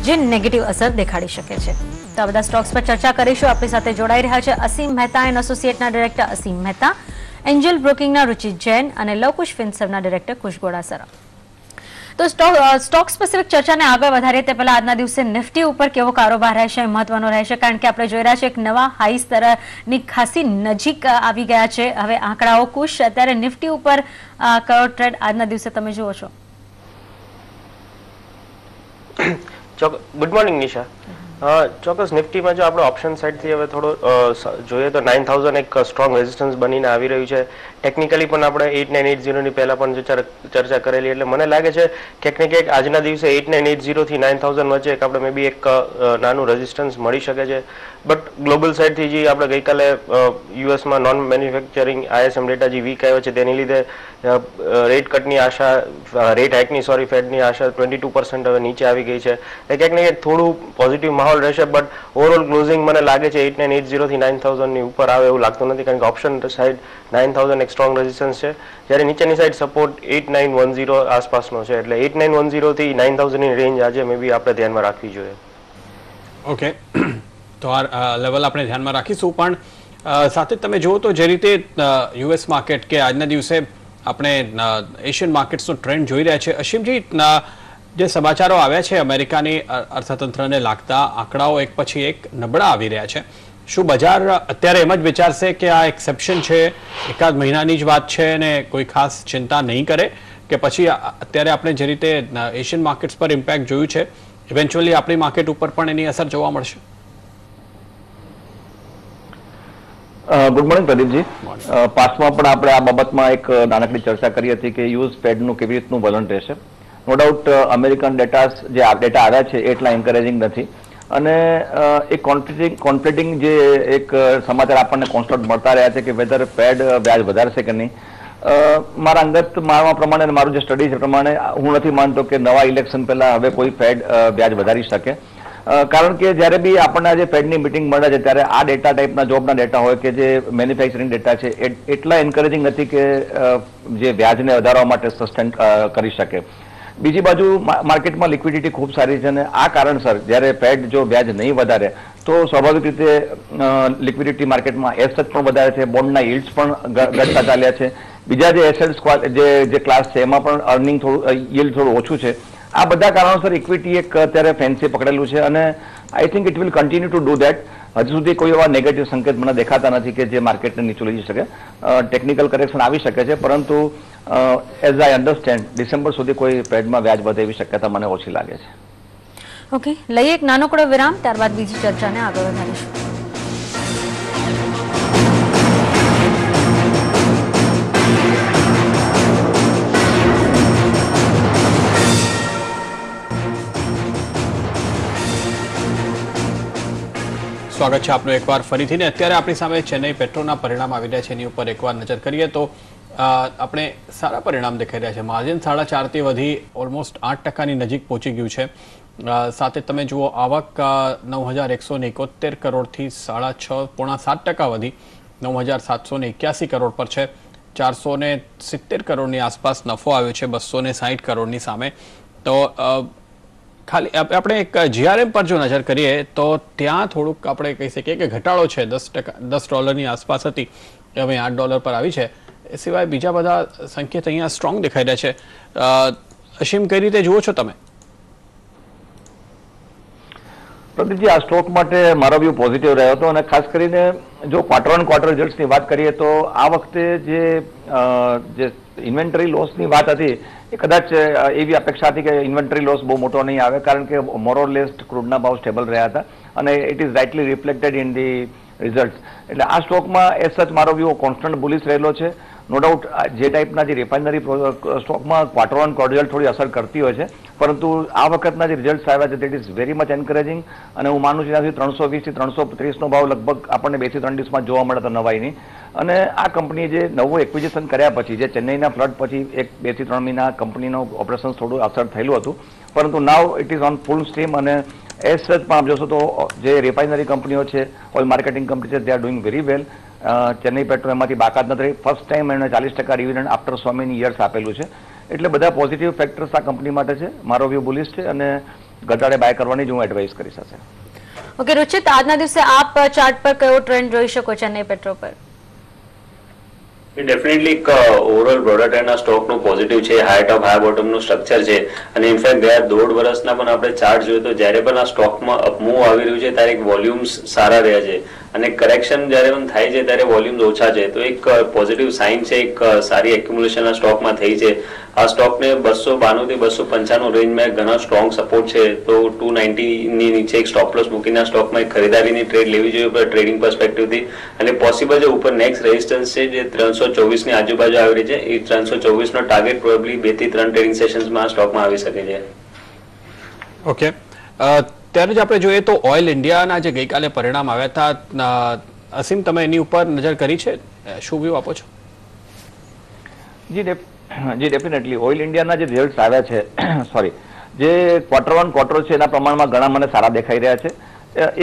જે નેગેટિવ અસર દેખાડી શકે છે. તો આ બધા સ્ટોક્સ પર ચર્ચા કરીશું. આપણી સાથે જોડાઈ રહ્યા છે અસીમ મહેતા એન્ડ એસોસિએટના ડાયરેક્ટર અસીમ મહેતા, એન્જલ બ્રોકિંગના રુચિત જૈન અને લવકુશ ફિન્સર્વના ડાયરેક્ટર કુશ ગોડાસરા. તો સ્ટોક સ્પેસિફિક ચર્ચાને આગળ વધારીએ તે પહેલા આજના દિવસે નિફ્ટી ઉપર કેવો કારોબાર રહેશે મહત્વનો રહેશે, કારણ કે આપણે જોઈ રહ્યા છીએ એક નવા હાઈ સ્તરની ખાસી નજીક આવી ગયા છે હવે આંકડાઓ. કુશ, અત્યારે નિફ્ટી ઉપર કયો ટ્રેડ આજના દિવસે તમે જુઓ છો? Good morning Nisha. ચોક્કસ નિફ્ટીમાં જો આપણે ઓપ્શન સાઇડથી હવે થોડો જોઈએ તો 9000 એક સ્ટ્રોંગ રેઝિસ્ટન્સ બનીને આવી રહ્યું છે. ટેકનિકલી પણ આપણે 8980 ની પહેલા પણ ચર્ચા કરેલી, એટલે મને લાગે છે ક્યાંક ને ક્યાંક આજના દિવસે 8980 થી 9000 વચ્ચે આપણે મે બી એક નાનું રેઝિસ્ટન્સ મળી શકે છે. બટ ગ્લોબલ સાઇડથી જે આપણે ગઈકાલે યુએસમાં નોન મેન્યુફેક્ચરિંગ ISM ડેટા જે વીક આવ્યો છે તેની લીધે રેટ કટની આશા, રેટ હાઇકની ફેડની આશા 22% હવે નીચે આવી ગઈ છે. ક્યાંક ને ક્યાંક થોડું પોઝિટિવ માહોલ રહેશે, બટ ઓવરઓલ ક્લોઝિંગ મને લાગે છે 8980 થી 9000 ની ઉપર આવે એવું લાગતું નથી, કારણ કે ઓપ્શન સાઇડ 9000 એક સ્ટ્રોંગ રેઝિસ્ટન્સ છે, જ્યારે નીચેની સાઇડ સપોર્ટ 8910 આસપાસનો છે. એટલે 8910 થી 9000 ની રેન્જ આજે મે બી આપણે ધ્યાનમાં રાખવી જોઈએ. ઓકે, તો આ લેવલ આપણે ધ્યાનમાં રાખીશું. પણ સાથે તમે જુઓ તો જે રીતે યુએસ માર્કેટ કે આજના દિવસે આપણે એશિયન માર્કેટ્સનો ટ્રેન્ડ જોઈ રહ્યા છે, અસીમજી જે સમાચારો આવ્યા છે અમેરિકાની અર્થતંત્રને લાગતા આંકડાઓ એક પછી એક નબળા આવી રહ્યા છે, શું બજાર અત્યારે એમ જ વિચારશે કે આ એક્સેપ્શન છે, એકાદ મહિનાની જ વાત છે ને કોઈ ખાસ ચિંતા નહીં કરે, કે પછી અત્યારે આપણે જે રીતે એશિયન માર્કેટ્સ પર ઇમ્પેક્ટ જોયું છે ઇવેન્ચ્યુઅલી આપણી માર્કેટ ઉપર પણ એની અસર જોવા મળશે? ગુડ મોર્નિંગ પ્રદીપજી. પાસ્ટમાં પણ આપણે આ બાબતમાં એક નાનકડી ચર્ચા કરી હતી કે યુએસ ફેડનું કેવી રીતનું વલણ રહેશે. નો ડાઉટ અમેરિકન ડેટા આવ્યા છે એટલા એન્કરેજિંગ નથી, અને એક કોન્ફ્લિક્ટિંગ જે એક સમાચાર આપણને કોન્સ્ટન્ટ મળતા રહ્યા છે કે વેધર ફેડ વ્યાજ વધારશે કે નહીં. મારા અંગત માનવા પ્રમાણે, મારું જે સ્ટડી છે પ્રમાણે હું નથી માનતો કે નવા ઇલેક્શન પહેલા હવે કોઈ ફેડ વ્યાજ વધારી શકે, કારણ કે જ્યારે બી આપણને આજે ફેડની મિટિંગ મળે છે ત્યારે આ ડેટા ટાઈપના જોબના ડેટા હોય કે જે મેન્યુફેક્ચરિંગ ડેટા છે એટલા એન્કરેજિંગ નથી કે જે વ્યાજને વધારવા માટે સસ્ટેન કરી શકે. બીજી બાજુ માર્કેટમાં લિક્વિડિટી ખૂબ સારી છે, અને આ કારણસર જ્યારે ફેડ જો વ્યાજ નહીં વધારે તો સ્વાભાવિક રીતે લિક્વિડિટી માર્કેટમાં એસેટ પણ વધારે છે, બોન્ડના યીલ્ડ્સ પણ ઘટતા ચાલ્યા છે, બીજા જે એસેટ્સ જે ક્લાસ છે એમાં પણ અર્નિંગ થોડું યીલ્ડ થોડું ઓછું છે. આ બધા કારણોસર ઇક્વિટી એક અત્યારે ફેન્સી પકડેલું છે, અને I think it will continue to do that. હજુ સુધી કોઈ એવા નેગેટિવ સંકેત મને દેખાતા નથી કે જે માર્કેટને નીચું લઈ શકે. ટેકનિકલ કરેક્શન આવી શકે છે, પરંતુ એઝ આઈ અન્ડરસ્ટેન્ડ ડિસેમ્બર સુધી કોઈ ફેડમાં વ્યાજ વધે એવી શક્યતા મને ઓછી લાગે છે. ઓકે, લઈએ એક નાનકડો વિરામ, ત્યારબાદ બીજી ચર્ચાને આગળ વધારીશું. સ્વાગત છે આપનું એકવાર ફરીથી. ને અત્યારે આપણી સામે ચેન્નઈ પેટ્રોના પરિણામ આવી રહ્યા છે, એની ઉપર એકવાર નજર કરીએ તો આપણે સારા પરિણામ દેખાઈ રહ્યા છે. માર્જિન 4.5 થી વધી ઓલમોસ્ટ 8% નજીક પહોંચી ગયું છે. સાથે તમે જુઓ આવક 9171 કરોડથી 6.5-7% વધી 9781 કરોડ પર છે. 470 કરોડની આસપાસ નફો આવ્યો છે 260 કરોડની સામે. તો ખાલી આપણે એક GRM પર જો નજર કરીએ તો ત્યાં થોડુંક આપણે કહી શકીએ કે ઘટાડો છે, $10 આસપાસ હતી, હવે $8 પર આવી છે. એ સિવાય બીજા બધા સંકેત અહીંયા સ્ટ્રોંગ દેખાઈ રહ્યા છે. અસીમ, કઈ રીતે જુઓ છો તમે? પ્રદીપજી, આ સ્ટોક માટે મારો વ્યૂ પોઝિટિવ રહ્યો હતો, અને ખાસ કરીને જો ક્વાર્ટર ઓન ક્વાર્ટર રિઝલ્ટ્સની વાત કરીએ તો આ વખતે જે ઇન્વેન્ટરી લોસની વાત હતી એ કદાચ એવી અપેક્ષા હતી કે ઇન્વેન્ટરી લોસ બહુ મોટો નહીં આવે, કારણ કે મોરોલેસ ક્રૂડના ભાવ સ્ટેબલ રહ્યા હતા, અને it is rightly reflected in the result. એટલે આ સ્ટોકમાં એઝ સચ મારો વ્યૂ કોન્સ્ટન્ટ બુલિશ રહેલો છે. નો ડાઉટ જે ટાઈપના જે રિફાઇનરી સ્ટોકમાં ક્વાર્ટર ઓન ક્વાર્ટર થોડી અસર કરતી હોય છે, પરંતુ આ વખતના જે રિઝલ્ટ્સ આવ્યા છે that is very much encouraging, અને હું માનું છું ત્યાંથી 320 થી 330નો ભાવ લગભગ આપણને 2 થી 3 દિવસમાં જોવા મળે તો નવાઈની. અને આ કંપનીએ જે નવું એક્વિઝિશન કર્યા પછી, જે ચેન્નઈના ફ્લડ પછી 2 થી 3 મહિના કંપનીનો ઓપરેશન થોડું અસર થયેલું હતું, પરંતુ now it is on full stream. અને એઝ સચ પણ આપ જોશો તો જે રિફાઇનરી કંપનીઓ છે, ઓઇલ માર્કેટિંગ કંપની છે, they are doing very well. Chennai Petro એમાંથી બાકાત નથી. ફર્સ્ટ ટાઈમ એમણે 40% dividend after so many years આપેલું છે. એટલે બધા પોઝિટિવ ફેક્ટર્સ આ કંપની માટે છે. મારો વ્યૂ બુલિશ છે, અને ઘટાડે બાય કરવાની જ હું એડવાઇસ કરીશ. ઓકે રુચિત, આજના દિવસે આપ ચાર્ટ પર કયો ટ્રેન્ડ જોઈ શકો ચેન્નઈ પેટ્રો પર? ડેફિનેટલી એક ઓવરઓલ બ્રોડર ટ્રેન્ડના સ્ટોકનું પોઝિટિવ છે, હાઈ ટોપ હાઈ બોટમનું સ્ટ્રક્ચર છે અને ઇનફેક્ટ ગયા 1.5 વર્ષના પણ આપણે ચાર્ટ જોઈએ તો જ્યારે પણ આ સ્ટોકમાં અપમૂવ આવી રહ્યું છે ત્યારે એક વોલ્યુમ્સ સારા રહ્યા છે અને કરેક્શન જ્યારે પણ થાય છે ત્યારે વોલ્યુમ્સ ઓછા છે, તો એક પોઝિટિવ સાઇન છે, એક સારી એક્યુમ્યુલેશન આ સ્ટોકમાં થઈ છે. આ સ્ટોકને 292 થી 295 રેન્જમાં ઘણા સ્ટ્રોંગ સપોર્ટ છે, તો 290 ની નીચે એક સ્ટોપ લોસ મૂકીને આ સ્ટોકમાં એક ખરીદારીની ટ્રેડ લેવી જોઈએ ટ્રેડિંગ પર્સપેક્ટિવથી અને પોસિબલ છે ઉપર નેક્સ્ટ રેઝિસ્ટન્સ છે જે 324 ની આજુબાજુ આવી રહી છે, એ 324 નો ટાર્ગેટ પ્રોબેબલી 2 થી 3 ટ્રેડિંગ સેશન્સમાં આ સ્ટોકમાં આવી શકે છે. ઓકે, ત્યારે જ આપણે જોઈએ તો ઓઇલ ઇન્ડિયાના જે ગઈકાલે પરિણામ આવ્યા હતા, અસીમ તમે એની ઉપર નજર કરી છે, શું વ્યૂ આપો છો? જી ડેફિનેટલી ઓઇલ ઇન્ડિયાના જે રિઝલ્ટ આવ્યા છે સોરી જે Q1 ક્વાર્ટર છે એના પ્રમાણમાં ઘણા મને સારા દેખાઈ રહ્યા છે.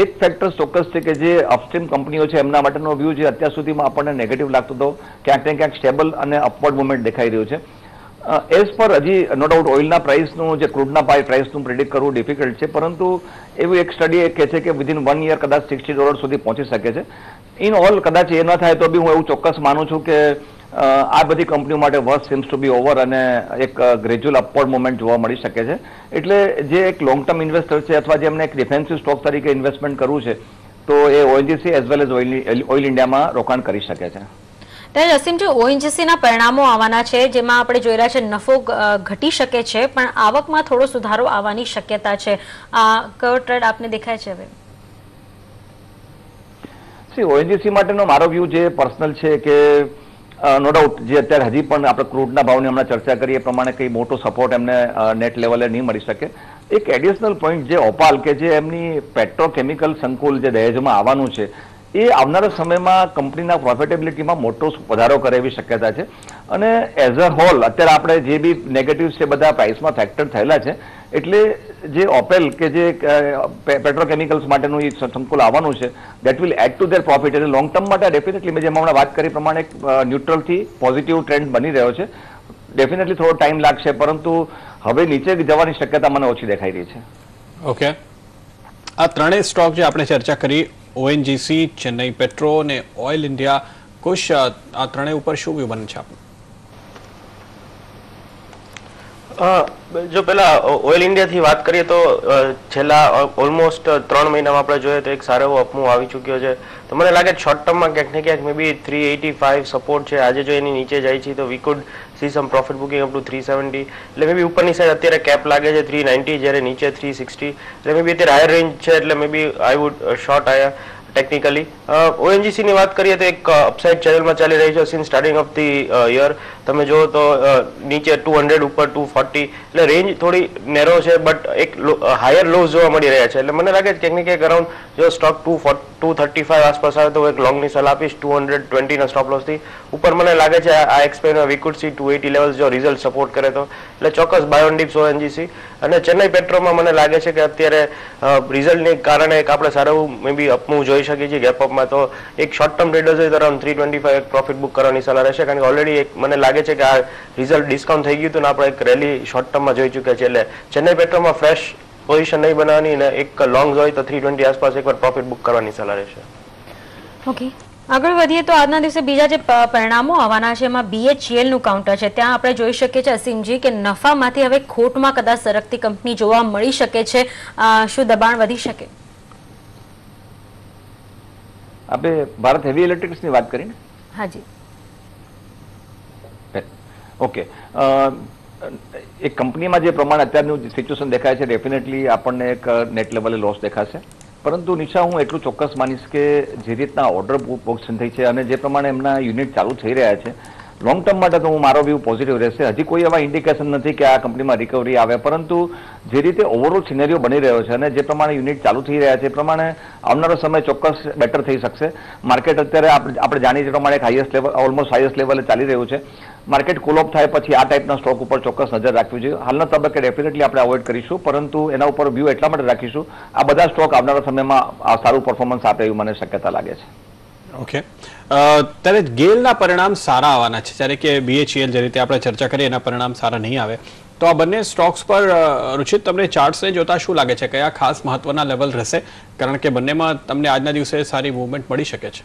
એક ફેક્ટર ચોક્કસ છે કે જે અપસ્ટ્રીમ કંપનીઓ છે એમના માટેનો વ્યૂ જે અત્યાર સુધીમાં આપણને નેગેટિવ લાગતો હતો ક્યાંક ને ક્યાંક સ્ટેબલ અને અપવર્ડ મુવમેન્ટ દેખાઈ રહ્યું છે. એઝ પર હજી નો ડાઉટ ઓઇલના પ્રાઇસનું જે ક્રૂડના પ્રાઇસનું પ્રિડિક્ટ કરવું ડિફિકલ્ટ છે, પરંતુ એવું એક સ્ટડી એ કહે છે કે વિધિન 1 યર કદાચ $60 સુધી પહોંચી શકે છે. ઇન ઓલ કદાચ એ ન થાય તો બી હું એવું ચોક્કસ માનું છું કે આ બધી કંપનીઓ માટે worst seems to be over અને એક ગ્રેજ્યુઅલ અપવર્ડ મુવમેન્ટ જોવા મળી શકે છે. એટલે જે એક લોંગ ટર્મ ઇન્વેસ્ટર છે અથવા જેમને એક ડિફેન્સિવ સ્ટોક તરીકે ઇન્વેસ્ટમેન્ટ કરવું છે તો એ ONGC as well as oil ઇન્ડિયામાં રોકાણ કરી શકે છે. ત્યારે અસીમજી, ONGCના પરિણામો આવવાના છે જેમાં આપણે જોઈ રહ્યા છે નફો ઘટી શકે છે પણ આવકમાં થોડો સુધારો આવવાની શક્યતા છે. કયો ટ્રેડ આપને દેખાય છે હવે? ONGC માટેનો મારો વ્યૂ જે પર્સનલ છે કે નો ડાઉટ જે અત્યારે હજી પણ આપણે ક્રૂડના ભાવની હમણાં ચર્ચા કરીએ એ પ્રમાણે કંઈ મોટો સપોર્ટ એમને નેટ લેવલે નહીં મળી શકે. એક એડિશનલ પોઈન્ટ જે ઓપાલ કે જે એમની પેટ્રોકેમિકલ સંકુલ જે દહેજમાં આવવાનું છે એ આવનારા સમયમાં કંપનીના પ્રોફિટેબિલિટીમાં મોટો વધારો કરે એવી શક્યતા છે. અને એઝ અ હોલ અત્યારે આપણે જે બી નેગેટિવ્સ છે બધા પ્રાઇસમાં ફેક્ટર થયેલા છે, એટલે જે ઓપેલ કે જે પેટ્રોકેમિકલ્સ માટેનું એ સંકુલ આવવાનું છે that will add to their profit. એટલે લોંગ ટર્મ માટે ડેફિનેટલી મેં જેમ હમણાં વાત કરી પ્રમાણે ન્યુટ્રલથી પોઝિટિવ ટ્રેન્ડ બની રહ્યો છે. ડેફિનેટલી થોડો ટાઈમ લાગશે પરંતુ હવે નીચે જવાની શક્યતા મને ઓછી દેખાઈ રહી છે. ઓકે, આ ત્રણેય સ્ટોક જે આપણે ચર્ચા કરી ONGC, ચેન્નઈ પેટ્રો અને ઓઇલ ઇન્ડિયા, કુશ આ ત્રણેય ઉપર શું વ્યૂ બને છે આપણું? જો પેલા ઓઇલ ઇન્ડિયાથી વાત કરીએ તો છેલ્લા ઓલમોસ્ટ 3 મહિનામાં આપણે જોઈએ તો એક સારો એવો અપમૂવ આવી ચૂક્યો છે. તો મને લાગે શોર્ટ ટર્મમાં ક્યાંક ને ક્યાંક મે બી 385 સપોર્ટ છે. આજે જો એની નીચે જાય છે તો we could C sum profit booking up to 370. એટલે મે બી ઉપરની સાઈડ અત્યારે કેપ લાગે છે 390, જ્યારે નીચે 360. એટલે મે બી અત્યારે હાયર રેન્જ છે, એટલે મે બી આઈ વુડ શોર્ટ આયા ટેકનિકલી. ONGC ની વાત કરીએ તો એક અપસાઇડ ચેનલમાં ચાલી રહી છે since starting of the year. તમે જુઓ તો નીચે 200 ઉપર 240, એટલે રેન્જ થોડી નેરો છે બટ એક હાયર લોઝ જોવા મળી રહ્યા છે. એટલે મને લાગે છે ક્યાંક ને ક્યાંક અરાઉન્ડ જો સ્ટોક 235 આસપાસ આવે તો એક લોંગની સલાહ આપીશ 220 ના સ્ટોપ લોસથી. ઉપર મને લાગે છે આ expand V could C 280 levels જો રિઝલ્ટ સપોર્ટ કરે તો. એટલે ચોક્કસ બાય ઓન ડિપ્સ ONGC. અને ચેન્નઈ પેટ્રોમાં મને લાગે છે કે અત્યારે રિઝલ્ટને કારણે એક આપણે સારું મે બી અપમૂવ જોઈ શકીએ છીએ ગેપ અપમાં. તો એક શોર્ટ ટર્મ ટ્રેડર્સ હોય તો અરાઉન્ડ 325 એક પ્રોફિટ બુક કરવાની સલાહ રહેશે, કારણ કે ઓલરેડી એક મને લાગે છે કે આ રિઝલ્ટ ડિસ્કાઉન્ટ થઈ ગયું હતું ને આપણે એક રેલી શોર્ટ ટર્મમાં જોઈ ચૂક્યા છે. એટલે ચેન્નઈ પેટ્રોમાં ફ્રેશ પોઝિશન નહીં બનાવવાની અને એક લોંગ હોય તો 320 આસપાસ એકવાર પ્રોફિટ બુક કરવાની સલાહ રહેશે. ઓકે, આગળ વધીએ તો આજના દિવસે બીજા જે પરિણામો આવવાના છે એમાં BHEL નું કાઉન્ટર છે. ત્યાં આપણે જોઈ શકીએ છીએ અસીમજી કે નફામાંથી હવે ખોટમાં કદાચ સરકતી કંપની જોવા મળી શકે છે. શું દબાણ વધી શકે? આપણે ભારત હેવી ઇલેક્ટ્રિક્સની વાત કરીને હાજી. ઓકે, એક કંપનીમાં જે પ્રમાણે અત્યારનું સિચ્યુએશન દેખાય છે ડેફિનેટલી આપણને એક નેટ લેવલે લોસ દેખાશે. પરંતુ નિશા હું એટલું ચોક્કસ માનીશ કે જે રીતના ઓર્ડર પોઝિશન થઈ છે અને જે પ્રમાણે એમના યુનિટ ચાલુ થઈ રહ્યા છે લોંગ ટર્મ માટે તો હું મારો વ્યૂ પોઝિટિવ રહેશે. હજી કોઈ એવા ઇન્ડિકેશન નથી કે આ કંપનીમાં રિકવરી આવે, પરંતુ જે રીતે ઓવરઓલ સિનેરિયો બની રહ્યો છે અને જે પ્રમાણે યુનિટ ચાલુ થઈ રહ્યા છે એ પ્રમાણે આવનારો સમય ચોક્કસ બેટર થઈ શકશે. માર્કેટ અત્યારે આપણે જાણીએ પ્રમાણે એક હાઈએસ્ટ લેવલ ઓલમોસ્ટ હાઈએસ્ટ લેવલે ચાલી રહ્યું છે. માર્કેટ કુલ ઓફ થાય પછી આ ટાઈપના સ્ટોક ઉપર ચોક્કસ નજર રાખવી જોઈએ. હાલના તબક્કે ડેફિનેટલી આપણે અવોઇડ કરીશું, પરંતુ એના ઉપર વ્યૂ એટલા માટે રાખીશું આ બધા સ્ટોક આવનારા સમયમાં સારું પરફોર્મન્સ આપે એવું મને શક્યતા લાગે છે. ઓકે, ત્યારે ગેલના પરિણામ સારા આવવાના છે, જ્યારે કે BHEL જે રીતે આપણે ચર્ચા કરીએ એના પરિણામ સારા નહીં આવે. તો આ બંને સ્ટોક્સ પર રુચિત તમને ચાર્ટ્સને જોતા શું લાગે છે, કયા ખાસ મહત્વના લેવલ રહેશે, કારણ કે બંનેમાં તમને આજના દિવસે સારી મૂવમેન્ટ મળી શકે છે?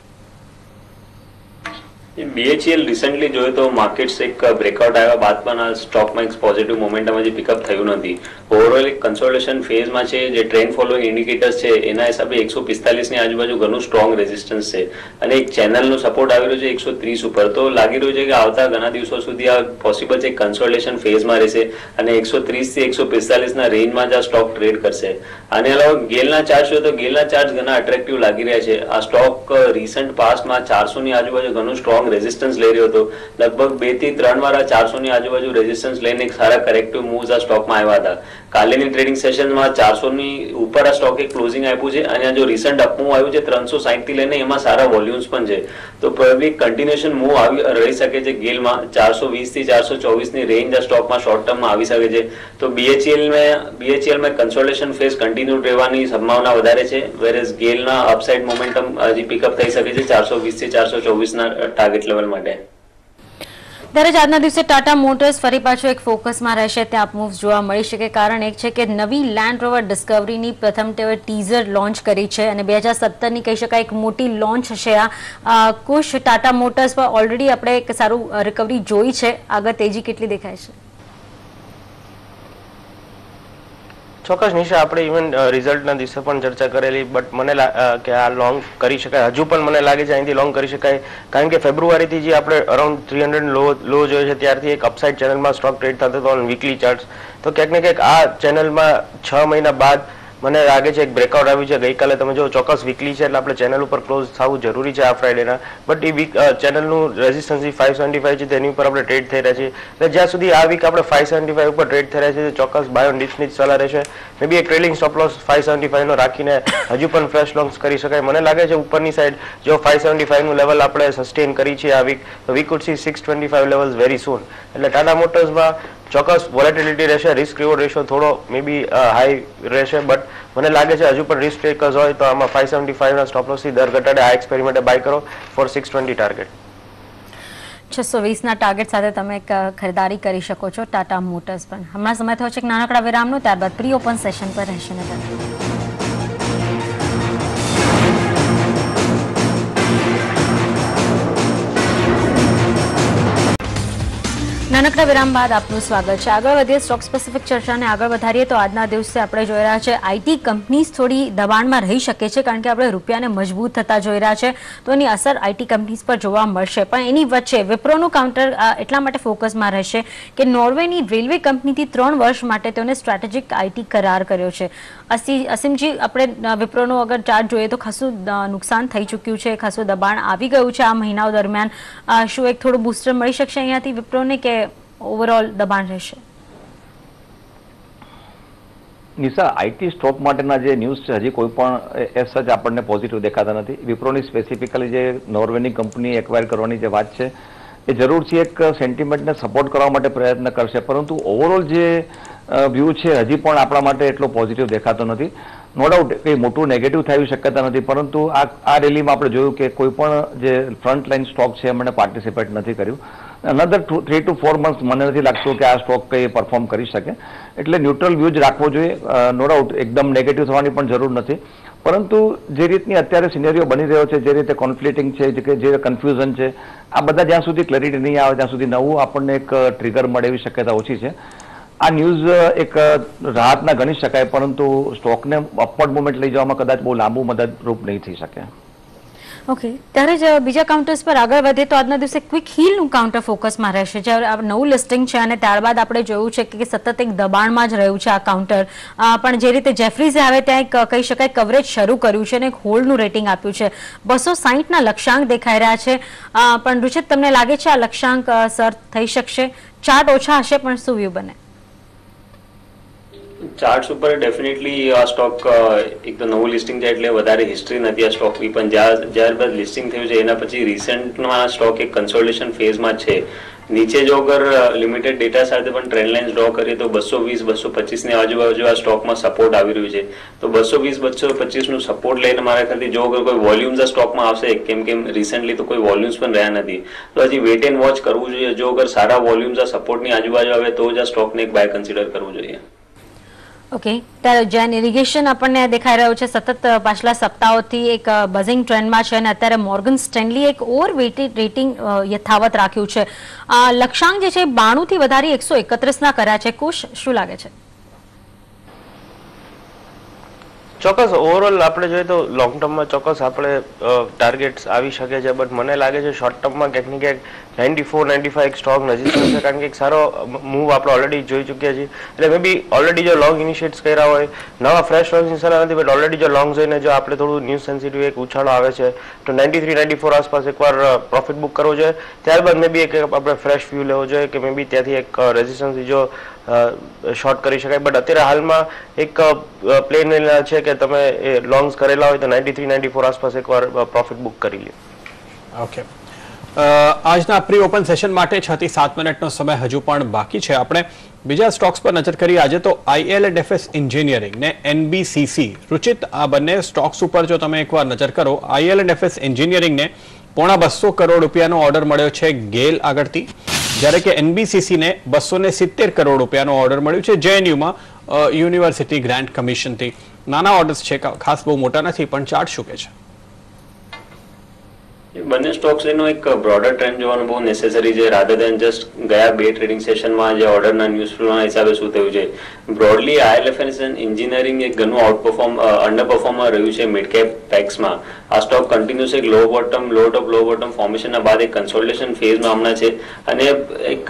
BHEL રિસેન્ટલી જોયું તો માર્કેટ્સ એક બ્રેકઆઉટ આવ્યા બાદ પણ આ સ્ટોકમાં એક પોઝિટિવ મોમેન્ટમ હજી પિકઅપ થયું નથી. ઓવરઓલ એક કન્સોલિડેશન ફેઝમાં છે. જે ટ્રેન્ડ ફોલોઈંગ ઇન્ડિકેટર્સ છે એના હિસાબે 145 ની આજુબાજુ ઘણું સ્ટ્રોંગ રેઝિસ્ટન્સ છે અને એક ચેનલનો સપોર્ટ આવી રહ્યો છે 130 ઉપર. તો લાગી રહ્યું છે કે આવતા ઘણા દિવસો સુધી આ પોસિબલ છે કન્સોલિડેશન ફેઝમાં રહેશે અને 130 થી 145 ના રેન્જમાં જ આ સ્ટોક ટ્રેડ કરશે. આને અલાવા ગેલના ચાર્ટ જોઈએ તો ગેલના ચાર્ટ ઘણા અટ્રેક્ટિવ લાગી રહ્યા છે. આ સ્ટોક રિસન્ટ પાસ્ટમાં 400 ની આજુબાજુ ઘણું સ્ટ્રોંગ રેઝિસ્ટન્સ લઈ રહ્યો હતો. લગભગ 2 થી 3 વાર 400 ની આજુબાજુ રેઝિસ્ટન્સ લઈને એક સારા કરેક્ટિવ મૂવ્સ આ સ્ટોકમાં આવ્યા હતા. કાલેની ટ્રેડિંગ સેશનમાં 400 ની ઉપર આ સ્ટોકે ક્લોઝિંગ આપ્યું છે અને જો રિસન્ટ અપમૂવ આવ્યું છે 360 થી લઈને એમાં સારા વોલ્યુમ્સ પણ છે. તો પ્રોબેબલી કન્ટિન્યુએશન મૂવ રહી શકે છે ગેલમાં. 420 થી 424 ની રેન્જ આ સ્ટોકમાં શોર્ટ ટર્મમાં આવી શકે છે. તો BHEL માં કન્સોલિડેશન ફેઝ કન્ટિન્યુ રહેવાની સંભાવના વધારે છે. વેરેઝ ગેલના અપસાઇડ મોમેન્ટમ હજી પિકઅપ થઈ શકે છે 420 થી 424 ના ટાર્ગેટ લેવલ માટે. ત્યારે જ આજના દિવસે ટાટા મોટર્સ ફરી પાછો એક ફોકસમાં રહેશે. ત્યાં અપ મૂવ્સ જોવા મળી શકે. કારણ એક છે કે નવી લેન્ડ રોવર ડિસ્કવરીની પ્રથમ ટીઝર લોન્ચ કરી છે અને 2017ની કહી શકાય એક મોટી લોન્ચ હશે આ. કુશ ટાટા મોટર્સ પર ઓલરેડી આપણે એક સારું રિકવરી જોઈ છે. આગળ તેજી કેટલી દેખાય છે? ચોક્કસ નિશા, આપણે ઇવન રિઝલ્ટના દિવસે પણ ચર્ચા કરેલી, બટ મને કે આ લોંગ કરી શકાય. હજુ પણ મને લાગે છે અહીંથી લોંગ કરી શકાય, કારણ કે ફેબ્રુઆરીથી જે આપણે અરાઉન્ડ 300 લો જોયો છે ત્યારથી એક અપસાઇડ ચેનલમાં સ્ટોક ટ્રેડ થતો હતો ઓન વીકલી ચાર્ટ્સ. તો ક્યાંક ને ક્યાંક આ ચેનલમાં 6 મહિના બાદ મને લાગે છે એક બ્રેકઆઉટ આવ્યું છે. ગઈકાલે તમે જો ચોક્કસ વીકલી છે એટલે આપણે ચેનલ ઉપર ક્લોઝ થવું જરૂરી છે આ ફ્રાઈડેના. બટ એ વીક ચેનલનું રેઝિસ્ટન્સ 575 છે તેની ઉપર આપણે ટ્રેડ થઈ રહ્યા છીએ. એટલે જ્યાં સુધી આ વીક આપણે 575 ઉપર ટ્રેડ થઈ રહ્યા છે ચોક્કસ બાય ઓન ડિપ્સની જ સલાહ રહેશે. મે બી એક ટ્રેલિંગ સ્ટોપ લોસ 575 નો રાખીને હજુ પણ ફ્રેશ લોંગ્સ કરી શકાય. મને લાગે છે ઉપરની સાઈડ જો 575 નું લેવલ આપણે સસ્ટેન કરી છે આ વીક, તો we could C 625 levels very soon. એટલે ટાટા મોટર્સમાં ચોક્કસ વોલેટિલિટી રહેશે. રિસ્ક રિવોર્ડ રેશિયો થોડો મે બી હાઈ રહેશે, બટ મને લાગે છે હજુ પણ રિસ્ક ટેકર્સ હોય તો આમાં 575 ના સ્ટોપ લોસથી દર ઘટાડે આ એક્સપેરિમેન્ટ બાય કરો ફોર 620 ટાર્ગેટ. 620 ના ટાર્ગેટ સાથે તમે ખરીદારી કરી શકો છો ટાટા મોટર્સ પર. હમણાં સમય થયો છે એક નાનકડા વિરામનો, ત્યારબાદ પ્રી ઓપન સેશન પર રહેશે નજર. નાનકડા વિરામ બાદ આપનું સ્વાગત છે. આગળ વધીએ સ્ટોક સ્પેસિફિક ચર્ચાને આગળ વધારીએ તો આજના દિવસે આપણે જોઈ રહ્યા છે આઈટી કંપનીઝ થોડી દબાણમાં રહી શકે છે, કારણ કે આપણે રૂપિયાને મજબૂત થતા જોઈ રહ્યા છે. તો એની અસર આઈટી કંપનીઝ પર જોવા મળશે. પણ એની વચ્ચે વિપ્રોનું કાઉન્ટર એટલા માટે ફોકસમાં રહેશે કે નોર્વેની રેલવે કંપનીથી 3 વર્ષ માટે તેઓને સ્ટ્રેટેજિક આઈટી કરાર કર્યો છે. અસીમજી, આપણે વિપ્રોનો અગર ચાર્ટ જોઈએ તો ખાસું નુકસાન થઈ ચૂક્યું છે, ખાસું દબાણ આવી ગયું છે આ મહિનાઓ દરમિયાન. શું એક થોડું બૂસ્ટર મળી શકશે અહીંયાથી વિપ્રોને કે ઓવરઓલ દબાણ રહેશે? નિશા, આઈટી સ્ટોક માટેના જે ન્યૂઝ છે હજી કોઈ પણ એસ જ આપણને પોઝિટિવ દેખાતા નથી. વિપ્રોની સ્પેસિફિકલી જે નોર્વેની કંપની એક્વાયર કરવાની જે વાત છે એ જરૂરથી એક સેન્ટિમેન્ટને સપોર્ટ કરવા માટે પ્રયત્ન કરશે, પરંતુ ઓવરઓલ જે વ્યૂ છે હજી પણ આપણા માટે એટલો પોઝિટિવ દેખાતો નથી. નો ડાઉટ કંઈ મોટું નેગેટિવ થઈ શક્યતા નથી, પરંતુ આ રેલીમાં આપણે જોયું કે કોઈ પણ જે ફ્રન્ટ લાઇન સ્ટોક છે એમણે પાર્ટિસિપેટ નથી કર્યું. અનધર 3 to 4 months મને નથી લાગતું કે આ સ્ટોક કંઈ પરફોર્મ કરી શકે. એટલે ન્યુટ્રલ વ્યૂ જ રાખવો જોઈએ. નો ડાઉટ એકદમ નેગેટિવ થવાની પણ જરૂર નથી, પરંતુ જે રીતની અત્યારે સિનેરિયો બની રહ્યો છે, જે રીતે કોન્ફ્લિક્ટિંગ છે, જે કન્ફ્યુઝન છે, આ બધા જ્યાં સુધી ક્લેરિટી નહીં આવે ત્યાં સુધી નવું આપણને એક ટ્રિગર મળે એવી શક્યતા ઓછી છે. આ ન્યૂઝ એક રાહતના ગણી શકાય, પરંતુ સ્ટોકને અપવર્ડ મુવમેન્ટ લઈ જવામાં કદાચ બહુ લાંબુ મદદરૂપ નહીં થઈ શકે. ઓકે, ત્યારે જ બીજા કાઉન્ટર્સ પર આગળ વધે તો આજના દિવસે ક્વિક હીલનું કાઉન્ટર ફોકસમાં રહેશે. જ્યારે નવું લિસ્ટિંગ છે અને ત્યારબાદ આપણે જોયું છે કે સતત એક દબાણમાં જ રહ્યું છે આ કાઉન્ટર. પણ જે રીતે જેફરીઝે આવે ત્યાં એક કહી શકાય કવરેજ શરૂ કર્યું છે અને એક હોલ્ડનું રેટિંગ આપ્યું છે. 260ના લક્ષ્યાંક દેખાઈ રહ્યા છે. પણ રુચિત, તમને લાગે છે આ લક્ષ્યાંક સર થઈ શકશે? ચાર્ટ ઓછા હશે પણ શું વ્યૂ બને? ચાર્ટ્સ ઉપર ડેફિનેટલી આ સ્ટોક એક તો નવું લિસ્ટિંગ છે એટલે વધારે હિસ્ટ્રી નથી આ સ્ટોકની, પણ જ્યારબાદ લિસ્ટિંગ થયું છે એના પછી રિસેન્ટમાં સ્ટોક એક કન્સોલિડેશન ફેઝમાં છે. નીચે જો અગર લિમિટેડ ડેટા સાથે પણ ટ્રેન્ડ લાઇન્સ ડ્રો કરીએ તો 220 225 ની આજુબાજુ આ સ્ટોકમાં સપોર્ટ આવી રહ્યું છે. તો 220 225 નું સપોર્ટ લઈને મારા ખ્યાલથી જો અગર કોઈ વોલ્યુમ્સ આ સ્ટોકમાં આવશે, કેમ કે રિસેન્ટલી તો કોઈ વોલ્યુમ્સ પણ રહ્યા નથી, તો હજી વેટ એન્ડ વોચ કરવું જોઈએ. જો અગર સારા વોલ્યુમ્સ આ સપોર્ટની આજુબાજુ આવે તો જ આ સ્ટોકને એક બાય કન્સિડર કરવું જોઈએ. ઓકે, ત્યારે જૈન ઇરિગેશન આપણને દેખાઈ રહ્યું છે સતત પાછલા સપ્તાહોથી એક બઝિંગ ટ્રેન્ડમાં છે અને અત્યારે મોર્ગન સ્ટેનલી એક ઓવર વેટેડ રેટિંગ યથાવત રાખ્યું છે. લક્ષ્યાંક જે છે 92 થી વધારી 131 ના કર્યા છે. કુશ, શું લાગે છે? ચોક્કસ ઓવરઓલ આપણે જોઈએ તો લોંગ ટર્મમાં ચોક્કસ આપણે ટાર્ગેટ્સ આવી શકે છે, બટ મને લાગે છે શોર્ટ ટર્મમાં ક્યાંક ને ક્યાંક 94 95 એક સ્ટ્રોંગ રેઝિસ્ટન્સ છે, કારણ કે એક સારો મૂવ આપણે ઓલરેડી જોઈ ચૂક્યા છીએ. એટલે મે બી ઓલરેડી જો લોંગ ઇનિશિએટ્સ કર્યા હોય, નવા ફ્રેશ લોંગ ઇન્સ્ટોલ નથી, બટ ઓલરેડી જો લોંગ જોઈને જો આપણે થોડું ન્યૂઝ સેન્સિટિવ એક ઉછાળો આવે છે તો 93 94 આસપાસ એકવાર પ્રોફિટ બુક કરવો જોઈએ. ત્યારબાદ મે બી એક આપણે ફ્રેશ વ્યૂ લેવો જોઈએ કે મે બી ત્યાંથી એક રેઝિસ્ટન્સ જો શોર્ટ કરી શકાય. બટ અત્યારે હાલમાં એક પ્લેન છે કે તમે લોંગ્સ કરેલા હોય તો 93 94 આસપાસ એકવાર પ્રોફિટ બુક કરી લો. ઓકે, આજના પ્રી ઓપન સેશન માટે 6 થી 7 મિનિટનો સમય હજુ પણ બાકી છે. આપણે બીજા સ્ટોક્સ પર નજર કરીએ. આજે તો IL&FS એન્જિનિયરિંગ ને NBCC, રુચિત, આ બંને સ્ટોક્સ ઉપર જો તમે એકવાર નજર કરો, IL&FS એન્જિનિયરિંગ ને ₹250 કરોડ ઓર્ડર મળ્યો છે ગેલ આગળથી, જ્યારે કે NBCC ને ₹270 કરોડ ઓર્ડર મળ્યું છે JNUમાં યુનિવર્સિટી ગ્રાન્ટ કમિશનથી. નાના ઓર્ડર્સ છે, ખાસ બહુ મોટા નથી, પણ ચાર્ટ શું કહે છે? બંને સ્ટોક્સ એનો એક બ્રોડર ટ્રેન્ડ જોવાનું બહુ નેસેસરી છે, રાધર દેન જસ્ટ ગયા બે ટ્રેડિંગ સેશનમાં જે ઓર્ડરના ન્યૂઝ ફ્લોના હિસાબે શું થયું છે. બ્રોડલી IL&FS એન્જિનિયરિંગ એક ઘણું અંડરપરફોર્મર રહ્યું છે મિડ કેપ પેક્સમાં. આ સ્ટોક કન્ટિન્યુઅસ એક લો બોટમ ફોર્મેશનના બાદ એક કન્સોલિડેશન ફેઝમાં હમણાં છે અને એક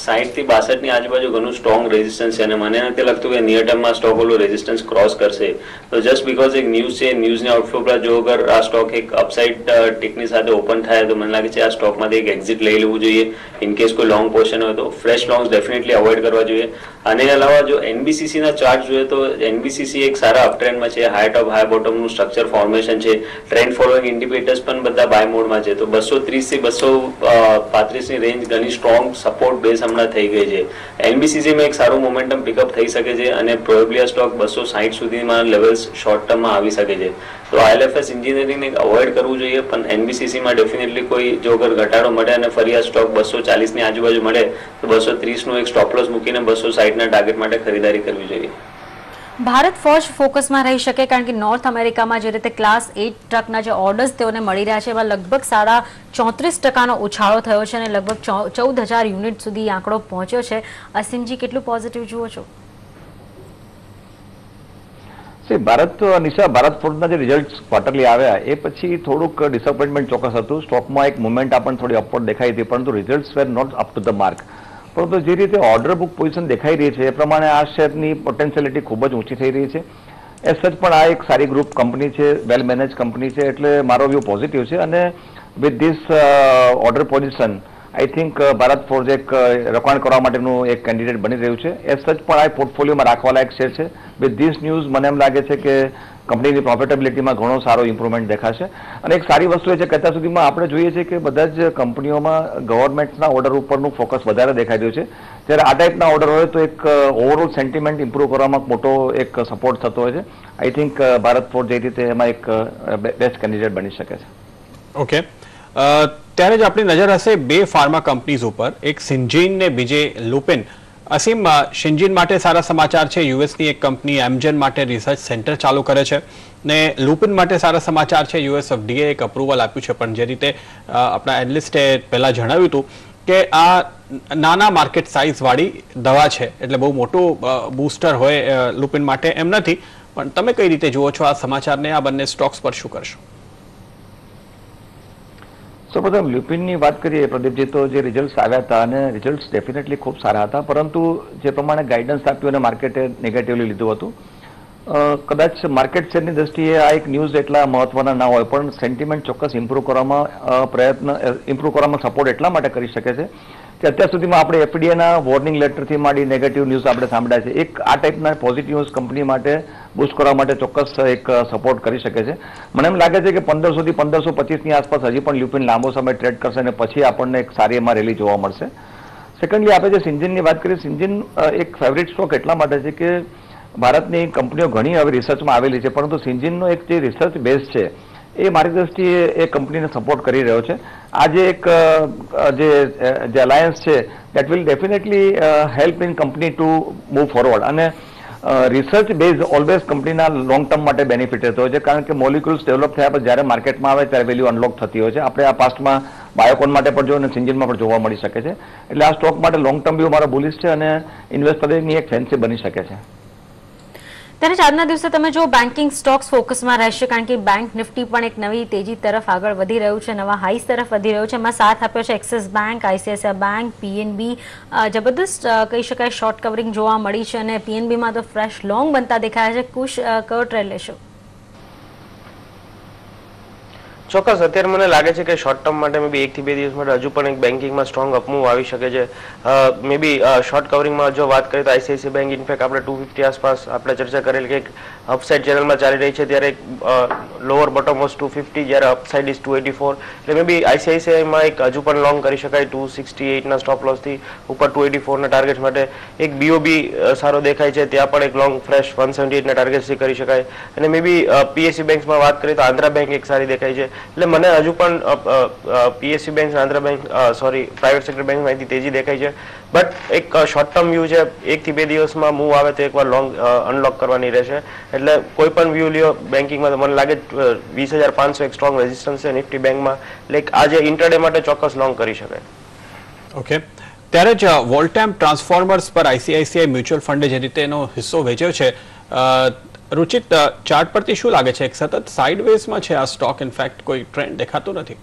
60 થી 62 ની આજુબાજુ ઘણું સ્ટ્રોંગ રેઝિસ્ટન્સ છે અને મને નથી લાગતું કે નિયર ટર્મમાં સ્ટોક ઓલું રેઝિસ્ટન્સ ક્રોસ કરશે. તો જસ્ટ બીકોઝ એક ન્યૂઝ છે, ન્યૂઝની આઉટફ્લો પર જો અગર આ સ્ટોક એક અપસાઇડ ટેકની સાથે ઓપન થાય તો મને લાગે છે આ સ્ટોકમાંથી એક એક્ઝિટ લઈ લેવું જોઈએ. ઇન કેસ કોઈ લોંગ પોર્શન હોય તો ફ્રેશ લોંગ્સ ડેફિનેટલી અવોઇડ કરવા જોઈએ. આને અલાવા જો NBCC ના ચાર્ટ જોઈએ તો NBCC એક સારા અપટ્રેન્ડમાં છે, હાઈ ટોપ હાઈ બોટમનું સ્ટ્રક્ચર ફોર્મેશન છે, ટ્રેન્ડ ફોલોઈંગ ઇન્ડિકેટર્સ પણ બધા બાય મોડમાં છે. તો 230 થી 235 ની રેન્જ ઘણી સ્ટ્રોંગ સપોર્ટ બેઝ હમણાં થઈ ગઈ છે. NBCC માં એક સારું મોમેન્ટમ પિકઅપ થઈ શકે છે અને પ્રોબેબલી આ સ્ટોક 260 સુધીમાં લેવલ્સ શોર્ટ ટર્મમાં આવી શકે છે. તો IL&FS એન્જિનિયરિંગને અવોઇડ કરવું જોઈએ, પણ NBCC માં ડેફિનેટલી કોઈ જો અગર ઘટાડો મળે અને ફરી આ સ્ટોક 240 ની આજુબાજુ મળે તો 230 નું એક સ્ટોપ લોસ મૂકીને 260 ના ટાર્ગેટ માટે ખરીદારી કરવી જોઈએ. ભારત ફર્સ્ટ ફોકસમાં રહી શકે, કારણ કે નોર્થ અમેરિકામાં જે રીતે ક્લાસ 8 ટ્રકના જે ઓર્ડર્સ તેઓને મળી રહ્યા છે એમાં લગભગ 34% ઉછાળો થયો છે અને લગભગ 14,000 યુનિટ સુધી આંકડો પહોંચ્યો છે. અસીમજી, કેટલું પોઝિટિવ જુઓ છો? ભારત ફોર્ડના જે રિઝલ્ટ ક્વાર્ટરલી આવ્યા એ પછી થોડુંક ડિસઅપોઇન્ટમેન્ટ ચોક્કસ હતું. સ્ટોકમાં એક મુવમેન્ટ આપણને થોડી અપવર્ડ દેખાઈ હતી, પરંતુ results were not up to the mark. પરંતુ જે રીતે ઓર્ડર બુક પોઝિશન દેખાઈ રહી છે એ પ્રમાણે આ શેરની પોટેન્શિયલિટી ખૂબ જ ઊંચી થઈ રહી છે. એઝ સચ પણ આ એક સારી ગ્રુપ કંપની છે, વેલ મેનેજ કંપની છે, એટલે મારો વ્યૂ પોઝિટિવ છે. અને with this order position I think Bharat forge એક રોકાણ કરવા માટેનું એક કેન્ડિડેટ બની રહ્યું છે. એઝ સચ પણ આ પોર્ટફોલિયોમાં રાખવા લાયક શેર છે. વિથ ધીસ ન્યૂઝ મને એમ લાગે છે કે કંપનીની પ્રોફિટેબિલિટીમાં ઘણો સારો ઇમ્પ્રુવમેન્ટ દેખાશે. અને એક સારી વસ્તુ એ છે કે અત્યાર સુધીમાં આપણે જોઈએ છીએ કે બધા જ કંપનીઓમાં ગવર્મેન્ટના ઓર્ડર ઉપરનું ફોકસ વધારે દેખાઈ રહ્યું છે. જ્યારે આ ટાઈપના ઓર્ડર હોય તો એક ઓવરઓલ સેન્ટિમેન્ટ ઇમ્પ્રુવ કરવામાં મોટો એક સપોર્ટ થતો હોય છે. આઈ થિંક ભારત ફોર્જ જે રીતે એમાં એક બેસ્ટ કેન્ડિડેટ બની શકે છે. ઓકે, ત્યારે જ આપણી નજર હશે બે ફાર્મા કંપનીઝ ઉપર, એક સિન્જીન ને બીજે લુપિન. અસીમ, સિન્જીન માટે સારા સમાચાર છે, યુએસની એક કંપની એમજેન માટે રિસર્ચ સેન્ટર ચાલુ કરે છે, ને લુપિન માટે સારા સમાચાર છે, US FDA એક અપ્રુવલ આપ્યું છે. પણ જે રીતે આપણા એનાલિસ્ટે પહેલા જણાવ્યું હતું કે આ નાના માર્કેટ સાઇઝ વાળી દવા છે, એટલે બહુ મોટું બૂસ્ટર હોય લુપિન માટે એમ નથી. પણ તમે કઈ રીતે જુઓ છો આ સમાચારને, આ બંને સ્ટોક્સ પર શું કરશો? સૌપ્રથમ લ્યુપિનની વાત કરીએ પ્રદીપજી, તો જે રિઝલ્ટ્સ આવ્યા હતા અને રિઝલ્ટ્સ ડેફિનેટલી ખૂબ સારા હતા, પરંતુ જે પ્રમાણે ગાઈડન્સ આપ્યું અને માર્કેટે નેગેટિવલી લીધું હતું. કદાચ માર્કેટ શેરની દ્રષ્ટિએ આ એક ન્યૂઝ એટલા મહત્વના ના હોય, પણ સેન્ટિમેન્ટ ચોક્કસ ઇમ્પ્રુવ કરવામાં સપોર્ટ એટલા માટે કરી શકે છે કે અત્યાર સુધીમાં આપણે FDAના વોર્નિંગ લેટરથી માંડી નેગેટિવ ન્યૂઝ આપણે સાંભળ્યા છે. એક આ ટાઈપના પોઝિટિવ ન્યૂઝ કંપની માટે બૂસ્ટ કરવા માટે ચોક્કસ એક સપોર્ટ કરી શકે છે. મને એમ લાગે છે કે 1500 થી 1525 ની આસપાસ હજી પણ લ્યુપિન લાંબો સમય ટ્રેડ કરશે અને પછી આપણને એક સારી એમાં રેલી જોવા મળશે. સેકન્ડલી આપણે જે સિન્જિનની વાત કરીએ, સિન્જિન એક ફેવરિટ સ્ટોક એટલા માટે છે કે ભારતની કંપનીઓ ઘણી હવે રિસર્ચમાં આવેલી છે, પરંતુ સિન્જિનનો એક જે રિસર્ચ બેઝ છે એ મારી દ્રષ્ટિએ એ કંપનીને સપોર્ટ કરી રહ્યો છે. આજે એક જે અલાયન્સ છે that will definitely help in company to move forward. અને રિસર્ચ બેઝ ઓલવેઝ કંપનીના લોંગ ટર્મ માટે બેનિફિટ રહેતો હોય છે, કારણ કે મોલિક્યુલ્સ ડેવલપ થયા પછી જ્યારે માર્કેટમાં આવે ત્યારે વેલ્યુ અનલોક થતી હોય છે. આપણે આ પાસ્ટમાં બાયોકોન માટે પણ જોયું અને સિન્જિનમાં પણ જોવા મળી શકે છે. એટલે આ સ્ટોક માટે લોંગ ટર્મ વ્યૂ મારો બુલિશ છે અને ઇન્વેસ્ટરની એક ફેન્સી બની શકે છે. ત્યારે આજના દિવસે તમે જો બેન્કિંગ સ્ટોક્સ ફોકસમાં રહેશે, કારણ કે બેંક નિફ્ટી પણ એક નવી તેજી તરફ આગળ વધી રહ્યું છે, નવા હાઈસ તરફ વધી રહ્યું છે. એમાં સાથ આપ્યો છે axis bank, ICICI bank, PNB. જબરદસ્ત કહી શકાય શોર્ટ કવરિંગ જોવા મળી છે અને પીએનબીમાં તો ફ્રેશ લોંગ બનતા દેખાયા છે. કુશ, કયો ટ્રેડ લેશો? ચોક્કસ અત્યારે મને લાગે છે કે શોર્ટ ટર્મ માટે મે બી 1 થી 2 દિવસ માટે હજુ પણ એક બેન્કિંગમાં સ્ટ્રોંગ અપમૂવ આવી શકે છે. મે બી શોર્ટ કવરિંગમાં જો વાત કરીએ તો આઈસીઆઈસીઆઈ બેંક ઇનફેક્ટ આપણે 250 આસપાસ આપણે ચર્ચા કરેલી કે એક અપસાઇડ ચેનલમાં ચાલી રહી છે, ત્યારે લોઅર બોટમ વોઝ 250 જ્યારે અપસાઇડ ઇઝ 284. એટલે મે બી આઈસીઆઈસીઆઈમાં એક હજુ પણ લોંગ કરી શકાય 268 ના સ્ટોપ લોસથી ઉપર 284 ના ટાર્ગેટ માટે. એક બીઓબી સારો દેખાય છે, ત્યાં પણ એક લોંગ ફ્રેશ 178 ના ટાર્ગેટથી કરી શકાય. અને મે બી પીએસસી બેંક્સમાં વાત કરીએ તો આંધ્રા બેંક એક સારી દેખાય છે. એટલે મને હજુ પણ PSC bank, Andhra bank, private sector બેંકમાં તેજી દેખાય છે. બટ એક શોર્ટ ટર્મ વ્યૂ છે, 1 થી 2 દિવસમાં મૂવ આવે તો એકવાર લોંગ અનલોક કરવાની રહેશે. એટલે કોઈ પણ વ્યૂ લ્યો બેન્કિંગમાં તો મને લાગે 20,500 એક સ્ટ્રોંગ રેઝિસ્ટન્સ છે નિફ્ટી બેંકમાં. એટલે આજે ઇન્ટરડે માટે ચોક્કસ લોંગ કરી શકાય. ઓકે, ત્યારે જ વોલ્ટેમ ટ્રાન્સફોર્મર્સ પર આઈસીઆઈસીઆઈ મ્યુચ્યુઅલ ફંડે જે રીતે એનો હિસ્સો વેચ્યો છે, રુચિત, ચાર્ટ પરથી શું લાગે છે? એક સતત સાઇડવેઝમાં છે આ સ્ટોક, ઇનફેક્ટ કોઈ ટ્રેન્ડ દેખાતો નથી.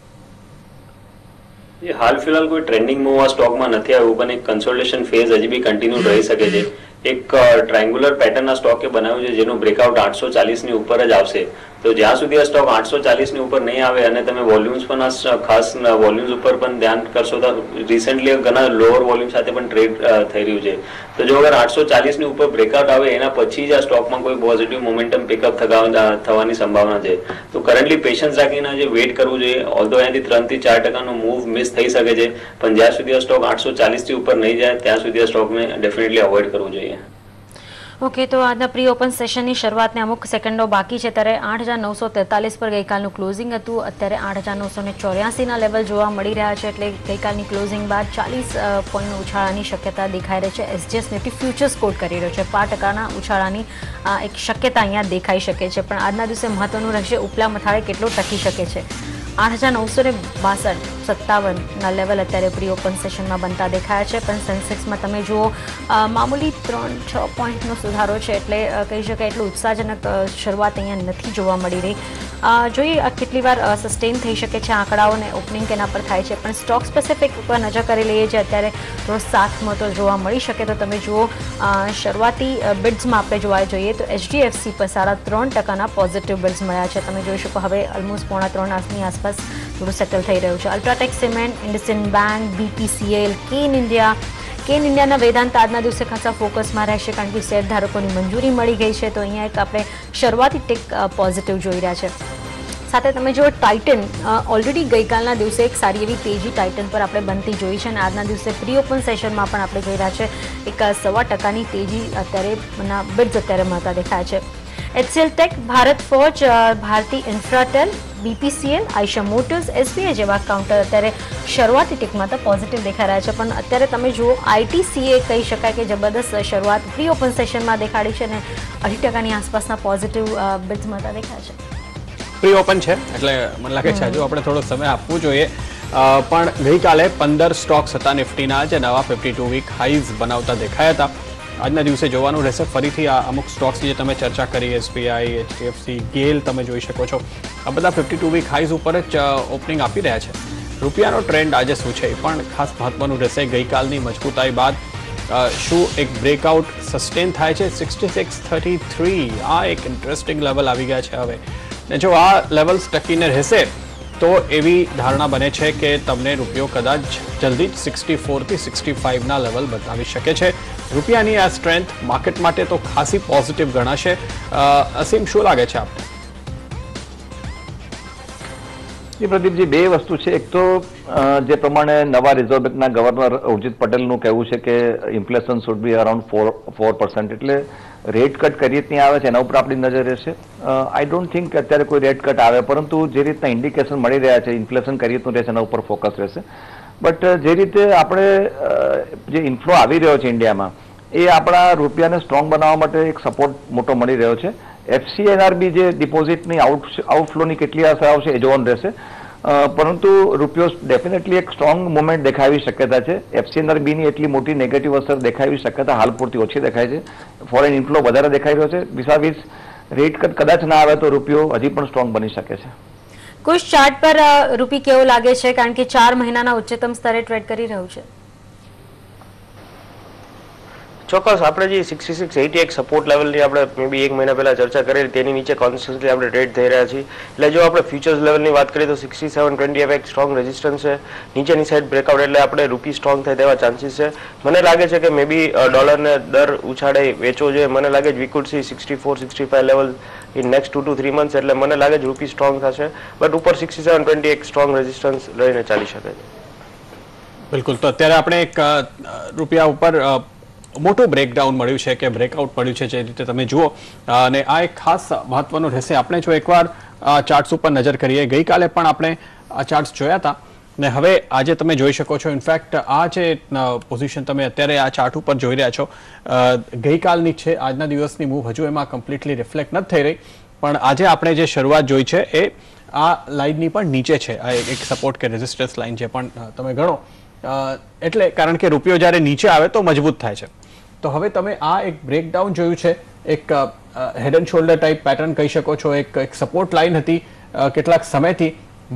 હાલ ફિલહાલ કોઈ ટ્રેન્ડિંગ મૂવ આ સ્ટોકમાં નથી આવ્યું, પણ એક કન્સોલિડેશન ફેઝ હજી બી કન્ટિન્યુ રહી શકે છે. એક ટ્રાયંગ્યુલર પેટર્નના સ્ટોકે બનાવ્યું છે જેનું બ્રેકઆઉટ 840 ની ઉપર જ આવશે. તો જ્યાં સુધી આ સ્ટોક 840 ની ઉપર નહીં આવે અને તમે વોલ્યુમ્સ પણ ખાસ વોલ્યુમ્સ ઉપર પણ ધ્યાન કરશો તો રિસેન્ટલી ઘણા લોઅર વોલ્યુમ સાથે પણ ટ્રેડ થઈ રહ્યું છે. તો જો અગર 840 ની ઉપર બ્રેકઆઉટ આવે એના પછી જ આ સ્ટોકમાં કોઈ પોઝિટિવ મોમેન્ટમ પિકઅપ થવાની સંભાવના છે. તો કરન્ટલી પેશન્સ રાખીને જે વેઇટ કરવું જોઈએ. ઓલ્ધો અહીંયાથી 3 થી 4% મૂવ મિસ થઈ શકે છે, પણ જ્યાં સુધી આ સ્ટોક 840 થી ઉપર નહીં જાય ત્યાં સુધી આ સ્ટોકને ડેફિનેટલી અવોઇડ કરવું જોઈએ. ઓકે, તો આજના પ્રી ઓપન સેશનની શરૂઆતને અમુક સેકન્ડો બાકી છે, ત્યારે 8,943 પર ગઈકાલનું ક્લોઝિંગ હતું. અત્યારે 8,984 ના લેવલ જોવા મળી રહ્યા છે. એટલે ગઈકાલની ક્લોઝિંગ બાદ 40 પોઈન્ટનો ઉછાળાની શક્યતા દેખાઈ રહી છે. એસજીએસ નિફ્ટી ફ્યુચર્સ કોટ કરી રહ્યો છે. 5% ઉછાળાની એક શક્યતા અહીંયા દેખાઈ શકે છે. પણ આજના દિવસે મહત્વનું રહેશે ઉપલા મથાળે કેટલો ટકી શકે છે. 8,962, 57 ના લેવલ અત્યારે પ્રી ઓપન સેશનમાં બનતા દેખાયા છે. પણ સેન્સેક્સમાં તમે જુઓ મામૂલી 3-6 પોઈન્ટનો સુધારો છે. એટલે કહી શકાય એટલું ઉત્સાહજનક શરૂઆત અહીંયા નથી જોવા મળી રહી. જોઈએ કેટલી વાર સસ્ટેન થઈ શકે છે આંકડાઓને ઓપનિંગ કેના પર થાય છે. પણ સ્ટોક સ્પેસિફિક ઉપર નજર કરી લઈએ છીએ, અત્યારે થોડો સાથ મળતો જોવા મળી શકે. તો તમે જુઓ શરૂઆતી બિડ્સમાં આપણે જોવા જોઈએ તો એચડીએફસી પર 3.5% પોઝિટિવ બિડ્સ મળ્યા છે. તમે જોઈ શકો હવે ઓલમોસ્ટ 3.25 આસપાસ થોડું સેટલ થઈ રહ્યું છે. UltraTech cement, IndusInd bank, BPCL, can ઇન્ડિયાના વેદાંત આજના દિવસે ખાસા ફોકસમાં રહેશે, કારણ કે શેર ધારકોની મંજૂરી મળી ગઈ છે. તો અહીંયા એક આપણે શરૂઆતી ટેક પોઝિટિવ જોઈ રહ્યા છે. સાથે તમે જો ટાઇટન ઓલરેડી ગઈકાલના દિવસે એક સારી એવી તેજી ટાઇટન પર આપણે બનતી જોઈ છે અને આજના દિવસે પ્રી ઓપન સેશનમાં પણ આપણે જોઈ રહ્યા છે એક 1.25% તેજી અત્યારે બિડ્સ અત્યારે મળતા દેખાય છે. HCL Tech, Bharat Forge, Bharti Infratel, BPCL, Eicher Motors, SBI જેવા કાઉન્ટર અત્યારે શરૂઆતી ટેકમાં તો પોઝિટિવ દેખાઈ રહ્યા છે. પણ અત્યારે તમે જુઓ આઈટીસીએ કહી શકાય કે જબરદસ્ત શરૂઆત પ્રી ઓપન સેશનમાં દેખાડી છે અને 2% આસપાસના પોઝિટિવ બિડ્સ મળતા દેખાય છે. પ્રી ઓપન છે એટલે મને લાગે છે હજુ આપણે થોડો સમય આપવું જોઈએ. પણ ગઈકાલે 15 સ્ટોક્સ હતા નિફ્ટીના જે નવા 52 વીક હાઈઝ બનાવતા દેખાયા હતા. આજના દિવસે જોવાનું રહેશે ફરીથી આ અમુક સ્ટોક્સની જે તમે ચર્ચા કરી, એસબીઆઈ, એચડીએફસી, ગેલ તમે જોઈ શકો છો. આ બધા 52 વીક હાઈઝ ઉપર જ ઓપનિંગ આપી રહ્યા છે. રૂપિયાનો ટ્રેન્ડ આજે શું છે એ પણ ખાસ મહત્વનું રહેશે. ગઈકાલની મજબૂતાઈ બાદ શું એક બ્રેકઆઉટ સસ્ટેન થાય છે? 66.33 આ એક ઇન્ટરેસ્ટિંગ લેવલ આવી ગયા છે હવે. ને જો આ લેવલ્સ ટકીને રહેશે તો એવી ધારણા બને છે કે તમને રૂપિયો કદાચ જલ્દી જ 64 થી 65 ના લેવલ બતાવી શકે છે. રૂપિયાની આ સ્ટ્રેન્થ માર્કેટ માટે તો ખાસી પોઝિટિવ ગણાશે. અસીમ, શું લાગે છે આપને? પ્રદીપજી, બે વસ્તુ છે. એક તો જે પ્રમાણે નવા રિઝર્વ બેંકના ગવર્નર ઉર્જિત પટેલનું કહેવું છે કે ઇન્ફ્લેશન શુડ બી અરાઉન્ડ 4%, એટલે રેટ કટ કઈ રીતની આવે છે એના ઉપર આપણી નજર રહેશે. આઈ ડોન્ટ થિંક કે અત્યારે કોઈ રેટ કટ આવે, પરંતુ જે રીતના ઇન્ડિકેશન મળી રહ્યા છે ઇન્ફ્લેશન કઈ રીતનું રહેશે એના ઉપર ફોકસ રહેશે. બટ જે રીતે આપણે જે ઇન્ફ્લો આવી રહ્યો છે ઇન્ડિયામાં, એ આપણા રૂપિયાને સ્ટ્રોંગ બનાવવા માટે એક સપોર્ટ મોટો મળી રહ્યો છે. FCNRB જે ડિપોઝિટની આઉટફ્લોની કેટલી અસર આવશે એ જોવાનું રહેશે, પરંતુ રૂપિયો ડેફિનેટલી એક સ્ટ્રોંગ મુવમેન્ટ દેખાવી શક્યતા છે. FCNRBની એટલી મોટી નેગેટિવ અસર દેખાવી શક્યતા હાલ પૂરતી ઓછી દેખાય છે. ફોરેન ઇન્ફ્લો વધારે દેખાઈ રહ્યો છે. વિસાવીસ રેટ કટ કદાચ ના આવે તો રૂપિયો હજી પણ સ્ટ્રોંગ બની શકે છે. કુછ ચાર્ટ પર રૂપી કેવો લાગે છે, કારણ કે 4 મહિનાના ઉચ્ચતમ સ્તરે ટ્રેડ કરી રહ્યું છે? ચોક્કસ આપણે જે 6680 એક સપોર્ટ લેવલની આપણે મે બી 1 મહિના પહેલા ચર્ચા કરેલી, તેની નીચે કોન્સ્ટન્ટલી આપણે ટ્રેડ થઈ રહ્યા છીએ. એટલે જો આપણે ફ્યુચર્સ લેવલની વાત કરીએ તો 6720 એક સ્ટ્રોંગ રેઝિસ્ટન્સ છે. નીચેની સાઈડ બ્રેકઆઉટ એટલે આપણે રૂપી સ્ટ્રોંગ થાય તેવા ચાન્સીસ છે. મને લાગે છે કે મે બી ડોલરને દર ઉછાળે વેચવો જોઈએ. મને લાગે છે we could C 64-65 level in next 2 to 3 months, એટલે મને લાગે છે રૂપી સ્ટ્રોંગ થશે. બટ ઉપર 6720 એક સ્ટ્રોંગ રેઝિસ્ટન્સ લઈને ચાલી શકે છે. બિલકુલ. તો અત્યારે આપણે એક રૂપિયા ઉપર મોટું બ્રેકડાઉન મળ્યું છે કે બ્રેકઆઉટ મળ્યું છે, જે રીતે તમે જુઓ, અને આ એક ખાસ મહત્વનું રહેશે. આપણે જો એકવાર ચાર્ટ્સ ઉપર નજર કરીએ, ગઈકાલે પણ આપણે આ ચાર્ટ્સ જોયા હતા ને હવે આજે તમે જોઈ શકો છો. ઇનફેક્ટ આ જે પોઝિશન તમે અત્યારે આ ચાર્ટ ઉપર જોઈ રહ્યા છો, ગઈકાલની છે. આજના દિવસની મૂવ હજુ એમાં કમ્પ્લીટલી રિફ્લેક્ટ નથી થઈ રહી, પણ આજે આપણે જે શરૂઆત જોઈ છે એ આ લાઇનની પણ નીચે છે. આ એક સપોર્ટ કે રેઝિસ્ટન્સ લાઇન છે, પણ તમે ગણો એટલે કારણ કે રૂપિયો જ્યારે નીચે આવે તો મજબૂત થાય છે. તો હવે તમે આ એક બ્રેકડાઉન જોયું છે, એક head and shoulder type pattern કહી શકો છો. એક સપોર્ટ લાઇન હતી કેટલાક સમયથી,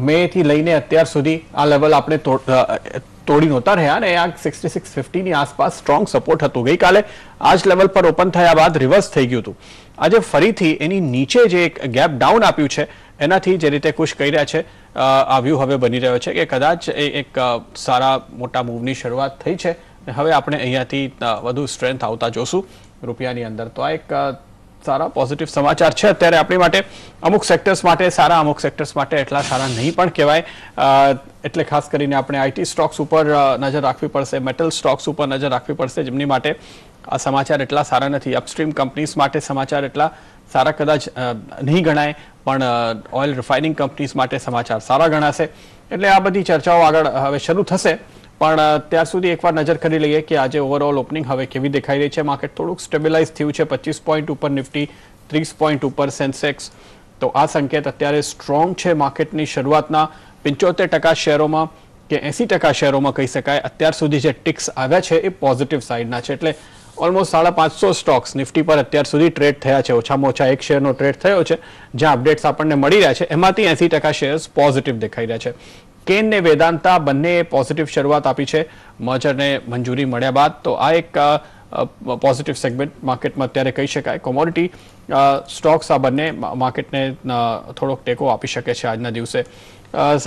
મેથી લઈને અત્યાર સુધી આ લેવલ આપણે તોડી નહોતા રહ્યા, અને આ 6650ની આસપાસ સ્ટ્રોંગ સપોર્ટ હતું. ગઈકાલે આ જ લેવલ પર ઓપન થયા બાદ રિવર્સ થઈ ગયું હતું. આજે ફરીથી એની નીચે જે એક ગેપ ડાઉન આપ્યું છે, એનાથી જે રીતે ખુશ કહી રહ્યા છે, આ વ્યૂ હવે બની રહ્યો છે કે કદાચ એક સારા મોટા મૂવની શરૂઆત થઈ છે. હવે આપણે અહીંયાથી વધુ સ્ટ્રેન્થ આવતા જોશું રૂપિયાની અંદર. તો આ એક સારા પોઝિટિવ સમાચાર છે અત્યારે આપણી માટે. અમુક સેક્ટર્સ માટે સારા, અમુક સેક્ટર્સ માટે એટલા સારા નહીં પણ કહેવાય. એટલે ખાસ કરીને આપણે આઈટી સ્ટોક્સ ઉપર નજર રાખવી પડશે, મેટલ સ્ટોક્સ ઉપર નજર રાખવી પડશે, જેમની માટે આ સમાચાર એટલા સારા નથી. અપસ્ટ્રીમ કંપનીઝ માટે સમાચાર એટલા સારા કદાચ નહીં ગણાય, પણ ઓઇલ રિફાઇનિંગ કંપનીઝ માટે સમાચાર સારા ગણાશે. એટલે આ બધી ચર્ચાઓ આગળ હવે શરૂ થશે, પણ ત્યાર સુધી એકવાર નજર કરી લઈએ કે આજે ઓવરઓલ ઓપનિંગ હવે કેવી દેખાઈ રહી છે. માર્કેટ થોડુંક સ્ટેબિલાઇઝ થયું છે, 25 પોઈન્ટ ઉપર નિફ્ટી, 30 પોઈન્ટ ઉપર સેન્સેક્સ. તો આ સંકેત અત્યારે સ્ટ્રોંગ છે. માર્કેટની શરૂઆતના 75% શેરોમાં કે 80% શેરોમાં કહી શકાય અત્યાર સુધી જે ટિક્સ આવ્યા છે એ પોઝિટિવ સાઇડના છે. એટલે ઓલમોસ્ટ 550 સ્ટોક્સ નિફ્ટી પર અત્યાર સુધી ટ્રેડ થયા છે. ઓછામાં ઓછા એક શેરનો ટ્રેડ થયો છે. જ્યાં અપડેટ્સ આપણને મળી રહ્યા છે એમાંથી 80% શેર્સ પોઝિટિવ દેખાઈ રહ્યા છે. કેન ને વેદાંતા બંને પોઝિટિવ શરૂઆત આપી છે મર્જરને મંજૂરી મળ્યા બાદ. તો આ એક પોઝિટિવ સેગમેન્ટ માર્કેટમાં અત્યારે કહી શકાય. કોમોડિટી સ્ટોક્સ આ બંને માર્કેટને થોડોક ટેકો આપી શકે છે આજના દિવસે.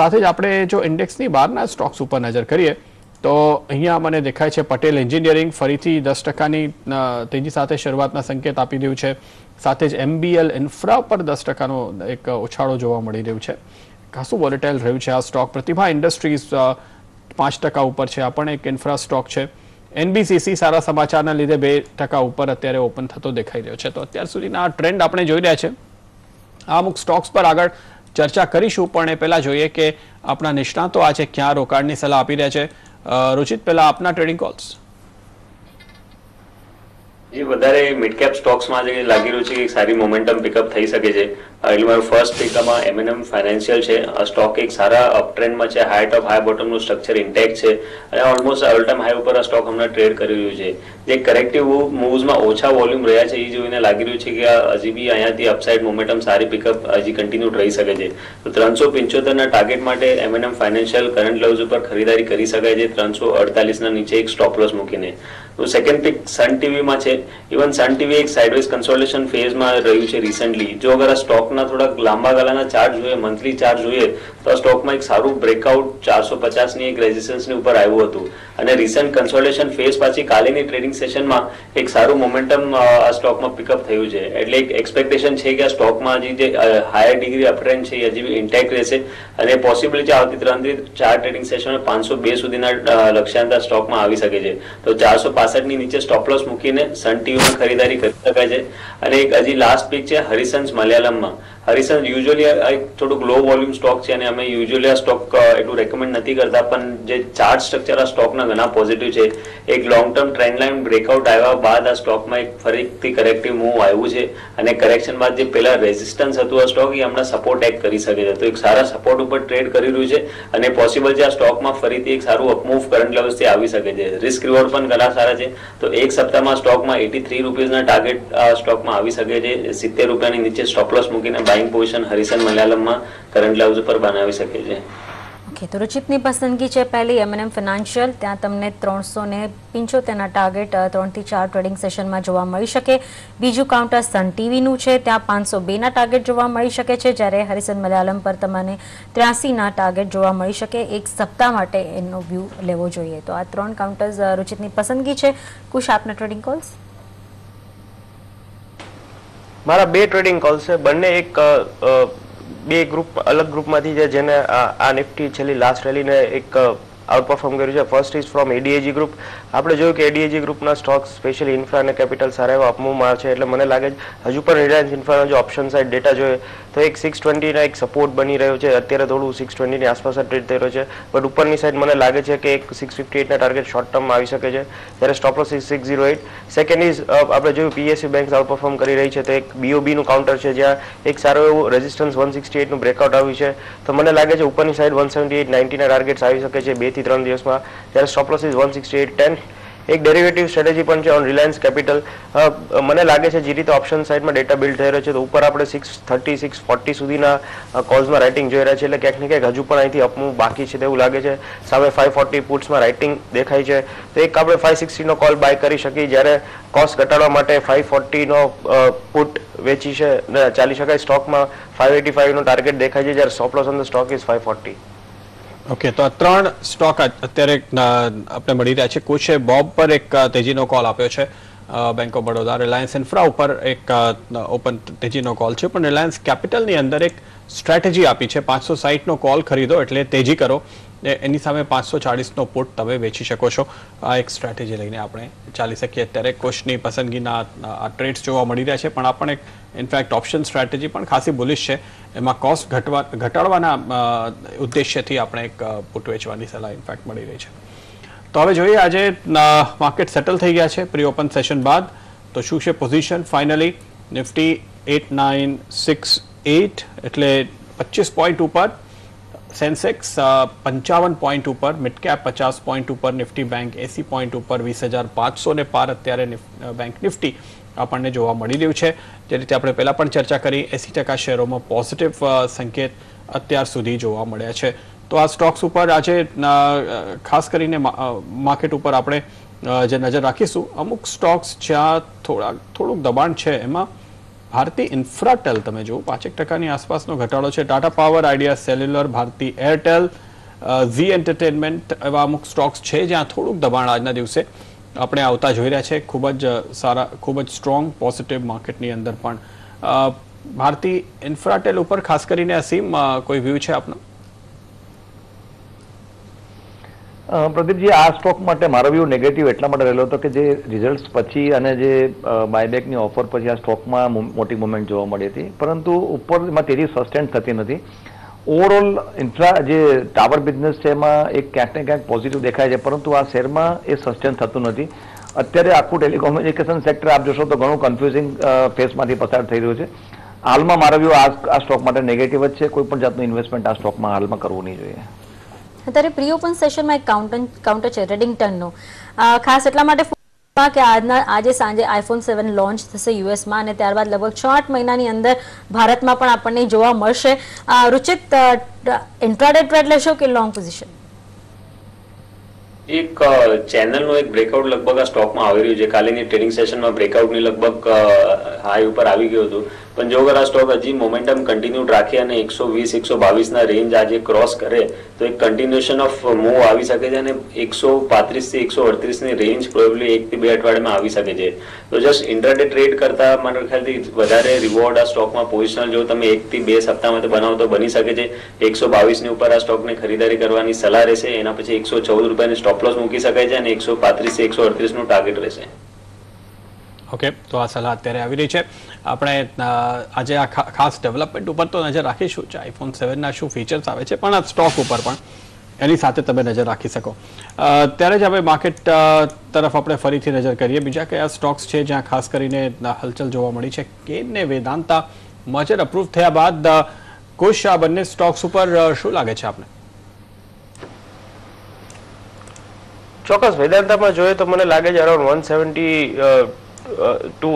સાથે જ આપણે જો ઇન્ડેક્સની બહારના સ્ટોક્સ ઉપર નજર કરીએ તો અહીંયા મને દેખાય છે પટેલ એન્જિનિયરિંગ ફરીથી 10%ની તેજી સાથે શરૂઆતના સંકેત આપી રહ્યું છે. સાથે જ MBL ઇન્ફ્રા પર 10%નો એક ઉછાળો જોવા મળી રહ્યું છે. ખાસું વોલેટાઇલ રહ્યું છે આ સ્ટોક. પ્રતિભા ઇન્ડસ્ટ્રીઝ 5% ઉપર છે, આ પણ એક ઇન્ફ્રા સ્ટોક છે. NBCC સારા સમાચારના લીધે 2% ઉપર અત્યારે ઓપન થતો દેખાઈ રહ્યો છે. તો અત્યાર સુધીના આ ટ્રેન્ડ આપણે જોઈ રહ્યા છે. આ અમુક સ્ટોક્સ પર આગળ ચર્ચા કરીશું, પણ એ પહેલા જોઈએ કે આપણા નિષ્ણાતો આજે ક્યાં રોકાણની સલાહ આપી રહ્યા છે. રુચિત, પહેલા આપના ટ્રેડિંગ કોલ્સ. જે વધારે મિડ કેપ સ્ટોક્સમાં જે લાગી રહ્યું છે કે સારી મોમેન્ટમ પિકઅપ થઈ શકે છે. એટલે મારું ફર્સ્ટ પિકઅપમાં M&M ફાઇનાન્શિયલ છે. આ સ્ટોક એક સારા અપટ્રેન્ડમાં છે. હાઈ ટોપ હાઈ બોટમનું સ્ટ્રક્ચર ઇન્ટેક્ટ છે અને ઓલમોસ્ટ ઓલ ટાઈમ હાઈ ઉપર આ સ્ટોક હમણાં ટ્રેડ કરી રહ્યું છે. જે કરેક્ટિવ મૂવ્સમાં ઓછા વોલ્યુમ રહ્યા છે એ જોઈને લાગી રહ્યું છે કે હજી બી અહીંયાથી અપસાઇડ મોમેન્ટમ સારી પિકઅપ હજી કન્ટિન્યુ રહી શકે છે. તો 375ના ટાર્ગેટ માટે M&M ફાઇનાન્શિયલ કરંટ લેવલ્સ ઉપર ખરીદારી કરી શકાય છે. 348ના નીચે એક સ્ટોપ લોસ મૂકીને. સેકન્ડ પિક સન ટીવીમાં છે. ઇવન સન ટીવી એક સાઇડવેઝ કન્સોલિડેશન ફેઝમાં રહ્યું છે રિસેન્ટલી. જો અગર આ સ્ટોકના થોડાક લાંબા ગાળાના ચાર્ટ જોઈએ, મંથલી ચાર્ટ જોઈએ, તો આ સ્ટોકમાં એક સારું બ્રેકઆઉટ 450ની એક રેઝિસ્ટન્સની ઉપર આવ્યું હતું અને રિસન્ટ કન્સોલિડેશન ફેઝ પછી કાલેની ટ્રેડિંગ સેશનમાં એક સારું મોમેન્ટમ આ સ્ટોકમાં પિકઅપ થયું છે. એટલે એક એક્સપેક્ટેશન છે કે આ સ્ટોકમાં હજી જે હાયર ડિગ્રી અપટ્રેન્ડ છે એ હજી ઇન્ટેક્ટ રહેશે અને પોસિબિલિટી આવતી 3 થી 4 ટ્રેડિંગ સેશનમાં 502 સુધીના લક્ષ્યાંક આ સ્ટોકમાં આવી શકે છે. તો 465ની નીચે સ્ટોપ લોસ મૂકીને સન ટીવીમાં ખરીદારી કરી શકાય છે. અને એક હજી લાસ્ટ પિક છે હરિસન્સ મલયાલમમાં. હરિસન્સ યુઝ્યુઅલી એક થોડુંક લો વોલ્યુમ સ્ટોક છે અને અમે યુઝ્યુઅલી આ સ્ટોક એટલું રેકમેન્ડ નથી કરતા, પણ જે ચાર્ટ સ્ટ્રક્ચર આ સ્ટોકના ઘણા પોઝિટિવ છે. એક long term trend line breakout આવ્યા બાદ આ સ્ટોકમાં એક ફરીથી કરેક્ટિવ મૂવ આવ્યું છે અને કરેક્શન બાદ જે પેલા રેઝિસ્ટન્સ હતું આ સ્ટોક એ હમણાં સપોર્ટ એક્ટ કરી શકે છે. તો એક સારા સપોર્ટ ઉપર ટ્રેડ કરી રહ્યું છે અને પોસિબલ છે આ સ્ટોકમાં ફરીથી એક સારું અપમૂવ કરંટ લેવલ્સથી આવી શકે છે. રિસ્ક રિવોર્ડ પણ ઘણા સારા છે. તો એક સપ્તાહમાં સ્ટોકમાં 83 રૂપીઝના ટાર્ગેટ આ સ્ટોકમાં આવી શકે છે. 70 રૂપિયાની નીચે સ્ટોપ લોસ મૂકીને બાઇંગ પોઝિશન હરિસન મલયાલમમાં કરંટ લેવલ્સ ઉપર બનાવી શકે છે. ઓકે, તો રુચિતની પસંદગી છે પહેલી M&M ફાઇનાન્શિયલ. ત્યાં તમને 375ના ટાર્ગેટ 3 થી 4 ટ્રેડિંગ સેશનમાં જોવા મળી શકે. બીજું કાઉન્ટર સન ટીવીનું છે, ત્યાં 502ના ટાર્ગેટ જોવા મળી શકે છે, જ્યારે હરિસન મલયાલમ પર તમને 83ના ટાર્ગેટ જોવા મળી શકે. એક સપ્તાહ માટે એનો વ્યૂ લેવો જોઈએ. તો આ 3 કાઉન્ટર્સ રુચિતની પસંદગી છે. કુશ, આપના ટ્રેડિંગ કોલ્સ? મારા 2 ટ્રેડિંગ કોલ્સ છે. બંને એક બે ગ્રુપ અલગ ગ્રુપમાંથી છે જેને આ નિફ્ટી છેલ્લી લાસ્ટ રેલીને એક આઉટપરફોર્મ કર્યું છે. First is from ADAG group. આપણે જોયું કે એડીએજી ગ્રુપના સ્ટોક્સ સ્પેશિયલી ઇન્ફ્રા અને કેપિટલ સારા એવા અપમૂવમાં છે. એટલે મને લાગે છે હજુ પણ રિલાયન્સ ઇન્ફ્રાનો જો ઓપ્શન સાઇડ ડેટા જોઈએ તો એક 620ના એક સપોર્ટ બની રહ્યો છે. અત્યારે થોડું 620ની આસપાસ ટ્રેડ થઈ રહ્યો છે, બટ ઉપરની સાઈડ મને લાગે છે કે એક 658ના ટાર્ગેટ શોર્ટ ટર્મમાં આવી શકે છે, જ્યારે સ્ટોપ લોસ 608. સેકન્ડ ઇઝ આપણે જોયું પીએસયુ બેંક્સ આઉટપરફોર્મ કરી રહી છે, તો એક બીઓબીનું કાઉન્ટર છે જ્યાં એક સારો એવું રેઝિસ્ટન્સ 168નું બ્રેકઆઉટ આવ્યું છે. તો મને લાગે છે ઉપરની સાઈડ 178.90ના ટાર્ગેટ્સ આવી શકે છે 2 થી 3 દિવસમાં, જ્યારે સ્ટોપ લોસ 168.10. એક ડેરિવેટિવ સ્ટ્રેટેજી પણ છે ઓન રિલાયન્સ કેપિટલ. મને લાગે છે જે રીતે ઓપ્શન સાઇડમાં ડેટા બિલ્ડ થઈ રહ્યો છે તો ઉપર આપણે 630 640 સુધીના કોલ્સમાં રાઇટિંગ જોઈ રહ્યા છે. એટલે ક્યાંક ને ક્યાંક હજુ પણ અહીંથી અપમૂવ બાકી છે તેવું લાગે છે. સામે 540 પુટ્સમાં રાઇટિંગ દેખાય છે, તો એક આપણે 560નો કોલ બાય કરી શકીએ, જ્યારે કોસ્ટ ઘટાડવા માટે 540નો પુટ વેચી છે ચાલી શકાય. સ્ટોકમાં 585નો ટાર્ગેટ દેખાય છે, જ્યારે stop loss on the stock is 540. Okay, તો આ 3 સ્ટોક અત્યારે આપણે મળી રહ્યા છે. કુછે બોબ પર એક તેજીનો કોલ આપ્યો છે bank of Baroda. Reliance infra ઉપર એક ઓપન તેજીનો કોલ છે, પણ રિલાયન્સ કેપિટલની અંદર એક સ્ટ્રેટેજી આપી છે 560નો કોલ ખરીદો એટલે તેજી કરો, એની સામે 540નો પુટ તમે વેચી શકો છો. આ એક સ્ટ્રેટેજી લઈને આપણે ચાલી શકીએ. અત્યારે કોશની પસંદગીના આ ટ્રેડ્સ જોવા મળી રહ્યા છે, પણ આ પણ એક ઇનફેક્ટ ઓપ્શન સ્ટ્રેટેજી પણ ખાસી બુલિશ છે. એમાં કોસ્ટ ઘટાડવાના ઉદ્દેશ્યથી આપણે એક પુટ વેચવાની સલાહ ઇનફેક્ટ મળી રહી છે. તો હવે જોઈએ આજે માર્કેટ સેટલ થઈ ગયા છે પ્રી ઓપન સેશન બાદ, તો શું છે પોઝિશન ફાઇનલી. નિફ્ટી 8968 એટલે 25 પોઈન્ટ ઉપર, સેન્સેક્સ 55 પોઈન્ટ ઉપર, મિડ કેપ 50 પોઈન્ટ ઉપર, નિફ્ટી બેંક 80 પોઈન્ટ ઉપર, 20,500 ને પાર અત્યારે બેંક નિફ્ટી આપણને જોવા મળી રહ્યું છે. જે રીતે આપણે પહેલા પણ ચર્ચા કરી 80% શેરોમાં પોઝિટિવ સંકેત અત્યાર સુધી જોવા મળ્યા છે. તો આ સ્ટોક્સ ઉપર આજે ખાસ કરીને માર્કેટ ઉપર આપણે જે નજર રાખીશું, અમુક સ્ટોક્સ જ્યાં થોડુંક દબાણ છે, એમાં ભારતી ઇન્ફ્રાટેલ તમે જુઓ 5% આસપાસનો ઘટાડો છે. Tata power, Idea cellular, Bharti Airtel, Zee entertainment એવા અમુક સ્ટોક્સ છે જ્યાં થોડુંક દબાણ આજના દિવસે આપણે આવતા જોઈ રહ્યા છે. ખૂબ જ સારા, ખૂબ જ સ્ટ્રોંગ પોઝિટિવ માર્કેટની અંદર પણ ભારતી ઇન્ફ્રાટેલ ઉપર ખાસ કરીને અસીમ કોઈ વ્યૂ છે આપનો? પ્રદીપજી, આ સ્ટોક માટે મારો વ્યૂ નેગેટિવ એટલા માટે રહેલો હતો કે જે રિઝલ્ટ્સ પછી અને જે બાયબેકની ઓફર પછી આ સ્ટોકમાં મોટી મુવમેન્ટ જોવા મળી હતી, પરંતુ ઉપર એમાં તેજી સસ્ટેન થતી નથી. ઓવરઓલ ઇન્ફ્રા જે ટાવર બિઝનેસ છે એમાં એક ક્યાંક ને ક્યાંક પોઝિટિવ દેખાય છે, પરંતુ આ શેરમાં એ સસ્ટેન થતું નથી. અત્યારે આખું ટેલિકોમ્યુનિકેશન સેક્ટર આપ જોશો તો ઘણું કન્ફ્યુઝિંગ ફેઝમાંથી પસાર થઈ રહ્યું છે. હાલમાં મારો વ્યૂ આ સ્ટોક માટે નેગેટિવ જ છે. કોઈ પણ જાતનું ઇન્વેસ્ટમેન્ટ આ સ્ટોકમાં હાલમાં કરવું નહીં જોઈએ. અત્યારે પ્રી ઓપન સેશનમાં એક કાઉન્ટર છે રેડિંગ્ટનનું, ખાસ એટલા માટે કે આજે સાંજે આઈફોન 7 લોન્ચ થશે યુએસમાં અને ત્યારબાદ લગભગ 6-8 મહિનાની અંદર ભારતમાં પણ આપણને જોવા મળશે. રુચિત, ઇન્ટ્રાડે ટ્રેડ લેશો કે લોંગ પોઝિશન? એક ચેનલનો એક બ્રેકઆઉટ લગભગ આ સ્ટોકમાં આવી રહ્યું છે. કાલની ટ્રેડિંગ સેશનમાં બ્રેકઆઉટની લગભગ હાઈ ઉપર આવી ગયું હતું, પણ જો અગર આ સ્ટોક હજી મોમેન્ટમ કન્ટિન્યુડ રાખે અને 120-122 ના રેન્જ આજે ક્રોસ કરે તો એક કન્ટિન્યુએશન ઓફ મૂવ આવી શકે છે અને 135 થી 138 ની રેન્જ પ્રોબેબલી 1 થી 2 અઠવાડિયામાં આવી શકે છે. તો જસ્ટ ઇન્ટ્રાડે ટ્રેડ કરતા મારા ખ્યાલથી વધારે રિવોર્ડ આ સ્ટોકમાં પોઝિશનલ જો તમે 1 થી 2 સપ્તાહમાં બનાવો તો બની શકે છે. 122 ની ઉપર આ સ્ટોકને ખરીદારી કરવાની સલાહ રહેશે. એના પછી 114 રૂપિયાની સ્ટોપ લોસ મૂકી શકાય છે અને 135 થી 138 નું ટાર્ગેટ રહેશે. ઓકે, તો આ સલાહ અત્યારે આવી રહી છે. આપણે આજે આ ખાસ ડેવલપમેન્ટ ઉપર તો નજર રાખીશું, આઈફોન 7 ના શું ફીચર્સ આવે છે, પણ આ સ્ટોક ઉપર પણ એની સાથે તમે નજર રાખી શકો. ત્યારે જ હવે માર્કેટ તરફ આપણે ફરીથી નજર કરીએ. બીજા કયા સ્ટોક્સ છે જ્યાં ખાસ કરીને હલચલ જોવા મળી છે? કેન ને વેદાંતા મર્જર અપ્રૂવ થયા બાદ કુશ, આ બંને સ્ટોક્સ ઉપર શું લાગે છે આપને? ચોક્કસ વેદાંતામાં જોઈએ તો મને લાગે છે અરાઉન્ડ 172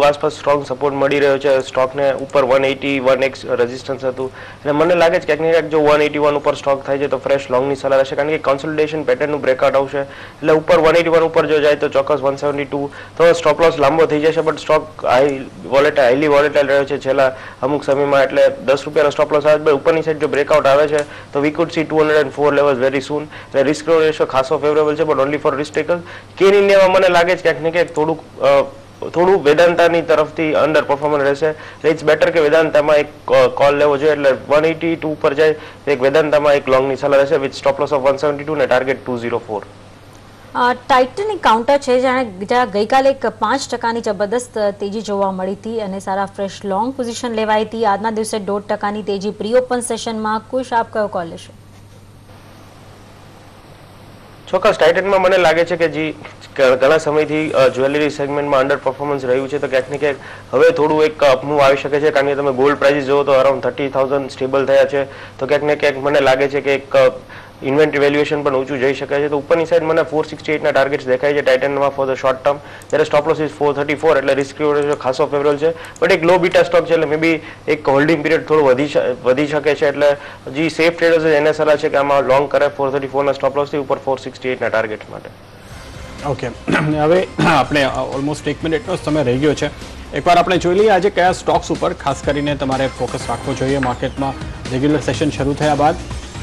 આસપાસ સ્ટ્રોંગ સપોર્ટ મળી રહ્યો છે. સ્ટોકને ઉપર 181x રેઝિસ્ટન્સ હતું અને મને લાગે છે ક્યાંક ને ક્યાંક જો 181 ઉપર સ્ટોક થાય છે તો ફ્રેશ લોંગની સલાહ રહેશે, કારણ કે કન્સોલિડેશન પેટર્નનું બ્રેકઆઉટ આવશે એટલે ઉપર 181 ઉપર જો જાય તો ચોક્કસ 172 તો સ્ટોપ લોસ લાંબો થઈ જશે. બટ સ્ટોક હાઈલી વોલેટાઇલ રહ્યો છે છેલ્લા અમુક સમયમાં, એટલે 10 રૂપિયાનો સ્ટોપ લોસ આવે ઉપરની સાઈડ જો બ્રેકઆઉટ આવે છે તો we could see 204 levels very soon. એટલે રિસ્ક રેશિયો ખાસો ફેવરેબલ છે, but only for risk takers. કેન ઇન્ડિયામાં મને લાગે છે ક્યાંક ને ક્યાંક થોડું વેદાંતાની તરફથી અંડર પરફોર્મન્સ રહેશે. ઇટ્સ બેટર કે વેદાંતામાં એક કોલ લેવો જોઈએ, એટલે 182 ઉપર જાય તો એક વેદાંતામાં એક લોંગની સલાહ રહેશે વિથ સ્ટોપ લોસ ઓફ 172 ને ટાર્ગેટ 204. ટાઇટનિક કાઉન્ટર છે જ્યાં ગઈકાલે એક 5% જબરદસ્ત તેજી જોવા મળી હતી અને સારા ફ્રેશ લોંગ પોઝિશન લેવાઈ હતી. આજના દિવસે 1.5% તેજી પ્રી ઓપન સેશનમાં. કુશ, આપ કયો કોલ લેશો? ચોક્કસ ટાઇટનમાં મને લાગે છે કે ઘણા સમયથી જ્વેલરી સેગમેન્ટમાં અંડર પરફોર્મન્સ રહ્યું છે તો ક્યાંક ને ક્યાંક હવે થોડું એક અપમૂવ આવી શકે છે, કારણ કે તમે ગોલ્ડ પ્રાઇસીસ જોવો તો અરાઉન્ડ 30,000 સ્ટેબલ થયા છે તો ક્યાંક ને ક્યાંક મને લાગે છે કે એક ઇન્વેન્ટરી વેલ્યુએશન પણ ઊંચું જઈ શકે છે. તો ઉપરની સાઈડ મને 468 ના ટાર્ગેટ્સ દેખાય છે ટાઇટનમાં ફોર ધ શોર્ટ ટર્મ, જ્યારે સ્ટોપ લોસ ઇઝ 434 એટલે રિસ્ક રેશિયો ખાસો ફેવરેબલ છે. બટ એક લો બીટા સ્ટોક છે એટલે મે બી એક હોલ્ડિંગ પીરિયડ થોડું વધી શકે છે, એટલે જે સેફ ટ્રેડર્સ છે એને સલાહ છે કે આમાં લોંગ કરે 434 ના સ્ટોપ લોસથી ઉપર 468 ના ટાર્ગેટ માટે. ઓકે, હવે આપણે ઓલમોસ્ટ 1 મિનિટનો સમય રહી ગયો છે. એકવાર આપણે જોઈ લઈએ આજે કયા સ્ટોક્સ ઉપર ખાસ કરીને તમારે ફોકસ રાખવો જોઈએ માર્કેટમાં. રેગ્યુલર સેશન શરૂ થયા બાદ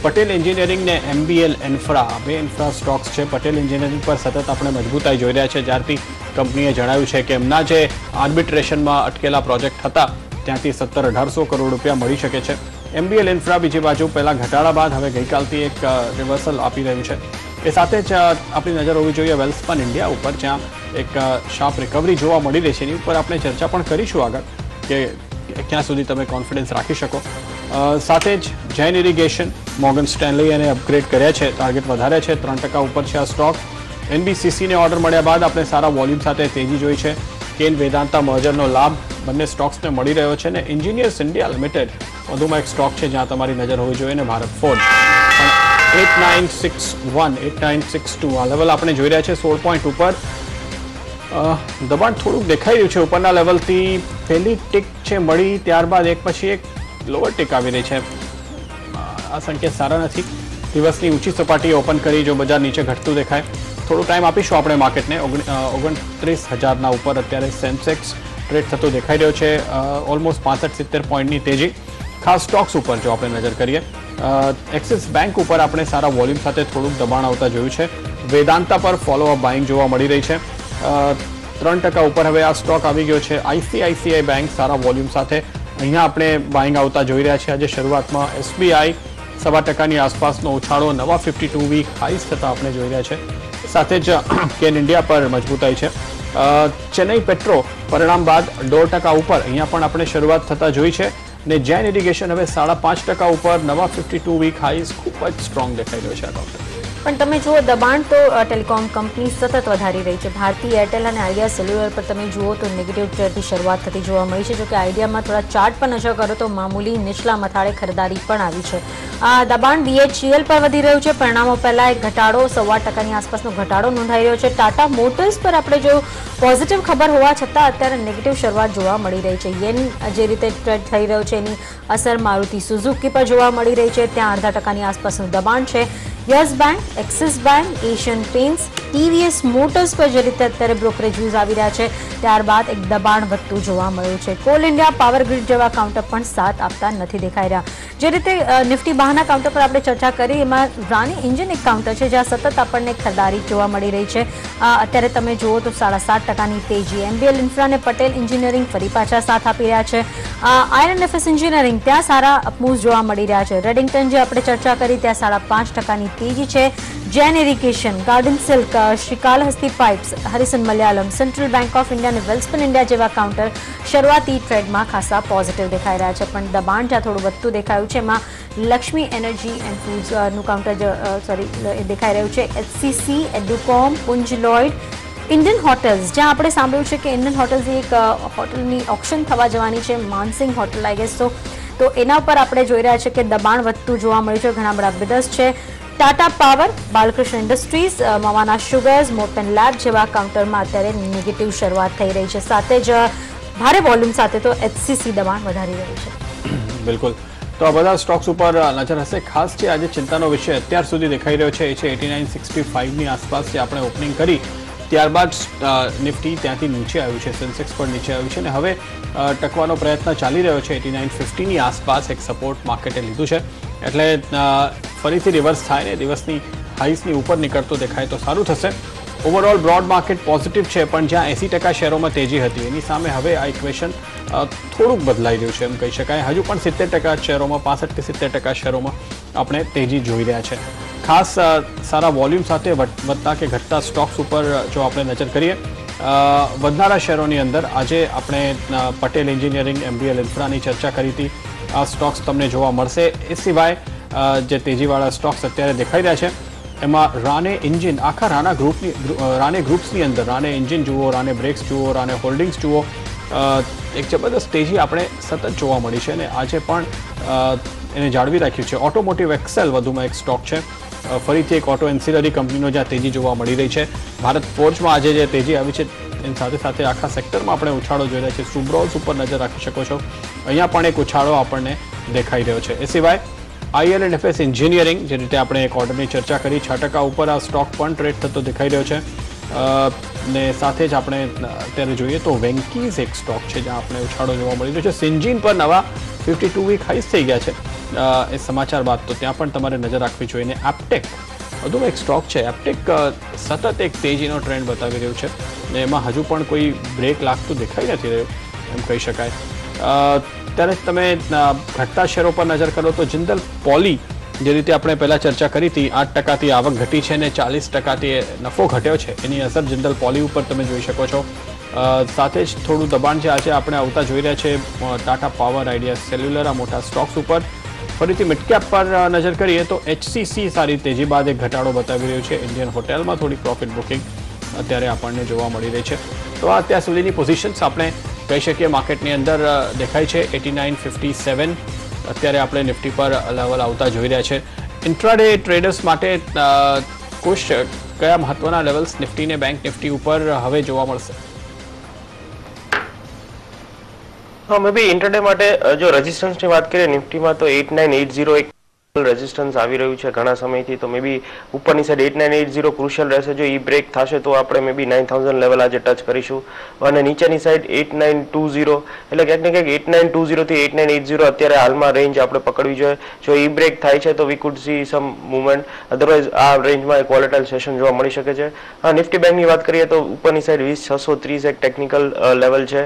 પટેલ એન્જિનિયરિંગ ને MBL ઇન્ફ્રા, બે ઇન્ફ્રા સ્ટોક્સ છે. પટેલ એન્જિનિયરિંગ પર સતત આપણે મજબૂતાઈ જોઈ રહ્યા છે જ્યારથી કંપનીએ જણાવ્યું છે કે એમના જે આર્બિટ્રેશનમાં અટકેલા પ્રોજેક્ટ હતા ત્યાંથી 17-1800 કરોડ રૂપિયા મળી શકે છે. MBL ઇન્ફ્રા બીજી બાજુ પહેલા ઘટાડા બાદ હવે ગઈકાલથી એક રિવર્સલ આપી રહ્યું છે. એ સાથે જ આપણી નજર હોવી જોઈએ વેલ્સપન ઇન્ડિયા ઉપર, જ્યાં એક શાર્પ રિકવરી જોવા મળી રહી છે. એની ઉપર આપણે ચર્ચા પણ કરીશું આગળ કે ક્યાં સુધી તમે કોન્ફિડન્સ રાખી શકો. સાથે જ જૈન ઇરિગેશન, મોર્ગન સ્ટેનલી એને અપગ્રેડ કર્યા છે, ટાર્ગેટ વધારે છે, 3% ઉપર છે આ સ્ટોક. NBCCને ઓર્ડર મળ્યા બાદ આપણે સારા વોલ્યુમ સાથે તેજી જોઈ છે. કેન વેદાંતા મર્જરનો લાભ બંને સ્ટોક્સને મળી રહ્યો છે અને એન્જિનિયર્સ ઇન્ડિયા લિમિટેડ વધુમાં એક સ્ટોક છે જ્યાં તમારી નજર હોવી જોઈએ અને ભારત ફોર્જ 8961 8962 આ લેવલ આપણે જોઈ રહ્યા છે 16 પોઈન્ટ ઉપર. દબાણ થોડુંક દેખાઈ રહ્યું છે ઉપરના લેવલથી. પહેલી ટીક છે મળી, ત્યારબાદ એક પછી એક લોઅર ટીક આવી રહી છે. આ સંકેત સારા નથી. દિવસની ઊંચી સપાટી ઓપન કરી જો બજાર નીચે ઘટતું દેખાય. થોડો ટાઈમ આપીશું આપણે માર્કેટને. 29,000ના ઉપર અત્યારે સેન્સેક્સ ટ્રેડ થતો દેખાઈ રહ્યો છે. ઓલમોસ્ટ 65-70 પોઈન્ટની તેજી. ખાસ સ્ટોક્સ ઉપર જો આપણે નજર કરીએ, એક્સિસ બેંક ઉપર આપણે સારા વોલ્યુમ સાથે થોડુંક દબાણ આવતા જોયું છે. વેદાંતા પર ફોલોઅપ બાઇંગ જોવા મળી રહી છે. 3% ઉપર હવે આ સ્ટોક આવી ગયો છે. ICICI બેંક સારા વોલ્યુમ સાથે અહીંયા આપણે બાઇંગ આવતા જોઈ રહ્યા છીએ. આજે શરૂઆતમાં SBI 1.25% આસપાસનો ઉછાળો, નવા 52 વીક હાઈસ થતા આપણે જોઈ રહ્યા છે. સાથે જ કેન ઇન્ડિયા પર મજબૂતાઈ છે. ચેન્નઈ પેટ્રો પરિણામ બાદ 1.5% ઉપર અહીંયા પણ આપણે શરૂઆત થતા જોઈ છે. ને જૈન ઇરિગેશન હવે 5.5% ઉપર, નવા 52 વીક હાઈસ ખૂબ જ સ્ટ્રોંગ દેખાઈ રહ્યો છે આ કાઉન્ટર. પણ તમે જુઓ દબાણ તો ટેલિકોમ કંપની સતત વધારી રહી છે. ભારતી એરટેલ અને આઈડિયા સેલ્યુલર પર તમે જુઓ તો નેગેટિવ ટ્રેડથી શરૂઆત થતી જોવા મળી છે. જોકે આઈડિયામાં થોડા ચાર્ટ પર નજર કરો તો મામૂલી નીચલા મથાળે ખરીદારી પણ આવી છે. આ દબાણ BHEL પર વધી રહ્યું છે. પરિણામો પહેલા એક ઘટાડો 1.25% આસપાસનો ઘટાડો નોંધાઈ રહ્યો છે. ટાટા મોટર્સ પર આપણે જો પોઝિટિવ ખબર હોવા છતાં અત્યારે નેગેટિવ શરૂઆત જોવા મળી રહી છે. યેન જે રીતે ટ્રેડ થઈ રહ્યો છે એની અસર મારુતિ સુઝુકી પર જોવા મળી રહી છે. ત્યાં 0.5% આસપાસનું દબાણ છે. Yes bank, axis bank, Asian pants, TVS motors પર જે રીતે અત્યારે બ્રોકરેજ વ્યૂઝ આવી રહ્યા છે ત્યારબાદ એક દબાણ વધતું જોવા મળ્યું છે. કોલ ઇન્ડિયા, પાવર ગ્રીડ જેવા કાઉન્ટર પણ સાથ આપતા નથી દેખાઈ રહ્યા. જે રીતે નિફ્ટી બહારના કાઉન્ટર પર આપણે ચર્ચા કરી એમાં રાની એન્જિન એક કાઉન્ટર છે જ્યાં સતત આપણને ખરીદારી જોવા મળી રહી છે. અત્યારે તમે જુઓ તો 7.5% તેજી. એમબીએલ ઇન્ફ્રા અને પટેલ એન્જિનિયરિંગ ફરી પાછા સાથ આપી રહ્યા છે. IRNFS એન્જિનિયરિંગ ત્યાં સારા અપમૂવ્સ જોવા મળી રહ્યા છે. રેડિંગ્ટન જે આપણે ચર્ચા કરી ત્યાં 5.5% તેજી છે. Jain Irrigation, Garden Silk, Srikalahasti Pipes, Harrison Malayalam, Central Bank of India અને વેલ્સપન ઇન્ડિયા જેવા કાઉન્ટર શરૂઆતી ટ્રેડમાં ખાસા પોઝિટિવ દેખાઈ રહ્યા છે. પણ દબાણ જ્યાં થોડું વધતું દેખાયું છે એમાં લક્ષ્મી એનર્જી એન્ડ ફૂડ્સનું કાઉન્ટર દેખાઈ રહ્યું છે. HCC, એડ્યુકોમ, પુંજ લોઇડ, ઇન્ડિયન હોટલ્સ જ્યાં આપણે સાંભળ્યું છે કે ઇન્ડિયન હોટલ્સની એક હોટલની ઓપ્શન થવા જવાની છે, માનસિંગ હોટલ આઈ ગેસ. તો એના પર આપણે જોઈ રહ્યા છે કે દબાણ વધતું જોવા મળ્યું છે. ઘણા બધા બિડર્સ છે. Tata Power, Balkrishna Industries, Mawana Sugars, Morepen Lab જેવા કાઉન્ટરમાં અત્યારે નેગેટિવ શરૂઆત થઈ રહી છે. સાથે જ ભારે વોલ્યુમ સાથે તો HCC દબાણ વધારી રહ્યું છે. બિલકુલ. તો આ બધા સ્ટોક્સ ઉપર નજર હશે. ખાસ જે આજે ચિંતાનો વિષય અત્યાર સુધી દેખાઈ રહ્યો છે એ છે 8965 ની આસપાસ જે આપણે ઓપનિંગ કરી ત્યારબાદ નિફ્ટી ત્યાંથી નીચે આવ્યું છે, સેન્સેક્સ પણ નીચે આવ્યું છે અને હવે ટકવાનો પ્રયત્ન ચાલી રહ્યો છે. 8950 ની આસપાસ એક સપોર્ટ માર્કેટે લીધું છે એટલે ફરીથી રિવર્સ થાય ને દિવસની હાઈસની ઉપર નીકળતો દેખાય તો સારું થશે. ઓવરઓલ બ્રોડ માર્કેટ પોઝિટિવ છે પણ જ્યાં 80% શેરોમાં તેજી હતી એની સામે હવે આ ઇક્વેશન થોડુંક બદલાઈ રહ્યું છે એમ કહી શકાય. હજુ પણ 70% શેરોમાં, 65 કે 70% શેરોમાં આપણે તેજી જોઈ રહ્યા છે. ખાસ સારા વોલ્યુમ સાથે વધતા કે ઘટતા સ્ટોક્સ ઉપર જો આપણે નજર કરીએ વધનારા શેરોની અંદર આજે આપણે પટેલ એન્જિનિયરિંગ, એમબીએલ ઇન્ફ્રાની ચર્ચા કરી હતી. આ સ્ટોક્સ તમને જોવા મળશે. એ સિવાય જે તેજીવાળા સ્ટોક્સ અત્યારે દેખાઈ રહ્યા છે એમાં રાને એન્જિન, આખા રાને ગ્રુપ્સની અંદર રાને એન્જિન જુઓ, રાને બ્રેક્સ જુઓ, રાને હોલ્ડિંગ્સ જુઓ, એક જબરદસ્ત તેજી આપણે સતત જોવા મળી છે અને આજે પણ એને જાળવી રાખ્યું છે. ઓટોમોટિવ એક્સેલ વધુમાં એક સ્ટોક છે, ફરીથી એક ઓટો એન્સિલરી કંપનીનો જ્યાં તેજી જોવા મળી રહી છે. ભારત ફોર્જમાં આજે જે તેજી આવી છે એની સાથે સાથે આખા સેક્ટરમાં આપણે ઉછાળો જોઈ રહ્યા છીએ. સુબ્રોલ્સ ઉપર નજર રાખી શકો છો, અહીંયા પણ એક ઉછાળો આપણને દેખાઈ રહ્યો છે. એ સિવાય IRNFS એન્જિનિયરિંગ જે રીતે આપણે એક ઓર્ડરની ચર્ચા કરી 6% ઉપર આ સ્ટોક પણ ટ્રેડ થતો દેખાઈ રહ્યો છે. ને સાથે જ આપણે અત્યારે જોઈએ તો વેન્કીઝ એક સ્ટોક છે જ્યાં આપણે ઉછાળો જોવા મળી રહ્યો છે. સિન્જીન પર નવા 52 વીક હાઈસ થઈ ગયા છે એ સમાચાર બાદ, તો ત્યાં પણ તમારે નજર રાખવી જોઈએ. ને એપ્ટેક વધુમાં એક સ્ટોક છે. એપ્ટેક સતત એક તેજીનો ટ્રેન્ડ બતાવી રહ્યું છે ને એમાં હજુ પણ કોઈ બ્રેક લાગતું દેખાઈ નથી રહ્યું એમ કહી શકાય. ત્યારે તમે ઘટતા શેરો પર નજર કરો તો જિંદલ પોલી જે રીતે આપણે પહેલાં ચર્ચા કરી હતી 8%થી આવક ઘટી છે ને 40%થી નફો ઘટ્યો છે એની અસર જિંદલ પોલી ઉપર તમે જોઈ શકો છો. સાથે જ થોડું દબાણ છે આજે આપણે આવતા જોઈ રહ્યા છે ટાટા પાવર, આઈડિયા સેલ્યુલર, આ મોટા સ્ટોક્સ ઉપર. ફરીથી મિડકેપ પર નજર કરીએ તો HCC સારી તેજી બાદ એક ઘટાડો બતાવી રહ્યું છે. ઇન્ડિયન હોટેલમાં થોડી પ્રોફિટ બુકિંગ અત્યારે આપણને જોવા મળી રહી છે. તો આ અત્યાર સુધીની પોઝિશન્સ આપણે કહી શકીએ માર્કેટની અંદર દેખાય છે. 8957 અત્યારે આપણે નિફ્ટી પર લેવલ આવતા જોઈ રહ્યા છે. ઇન્ટ્રાડે ટ્રેડર્સ માટે કયા મહત્વના લેવલ્સ નિફ્ટી ને બેંક નિફ્ટી ઉપર હવે જોવા મળશે? મે બી ઇન્ટરડે માટે જો રેઝિસ્ટન્સની વાત કરીએ નિફ્ટીમાં તો 8980 એક રેઝિસ્ટન્સ આવી રહ્યું છે ઘણા સમયથી. તો મે બી ઉપરની સાઈડ 8980 ક્રુશિયલ રહેશે. જો ઈ બ્રેક થશે તો આપણે મે બી 9000 લેવલ આજે ટચ કરીશું અને નીચેની સાઈડ 8920 એટલે ક્યાંક ને ક્યાંક 8920 થી 8980 અત્યારે હાલમાં રેન્જ આપણે પકડવી જોઈએ. જો ઈ બ્રેક થાય છે તો we could C sum movement, otherwise આ રેન્જમાં એક વોલેટાઇલ સેશન જોવા મળી શકે છે. નિફ્ટી બેંકની વાત કરીએ તો ઉપરની સાઈડ 20630 એક ટેકનિકલ લેવલ છે.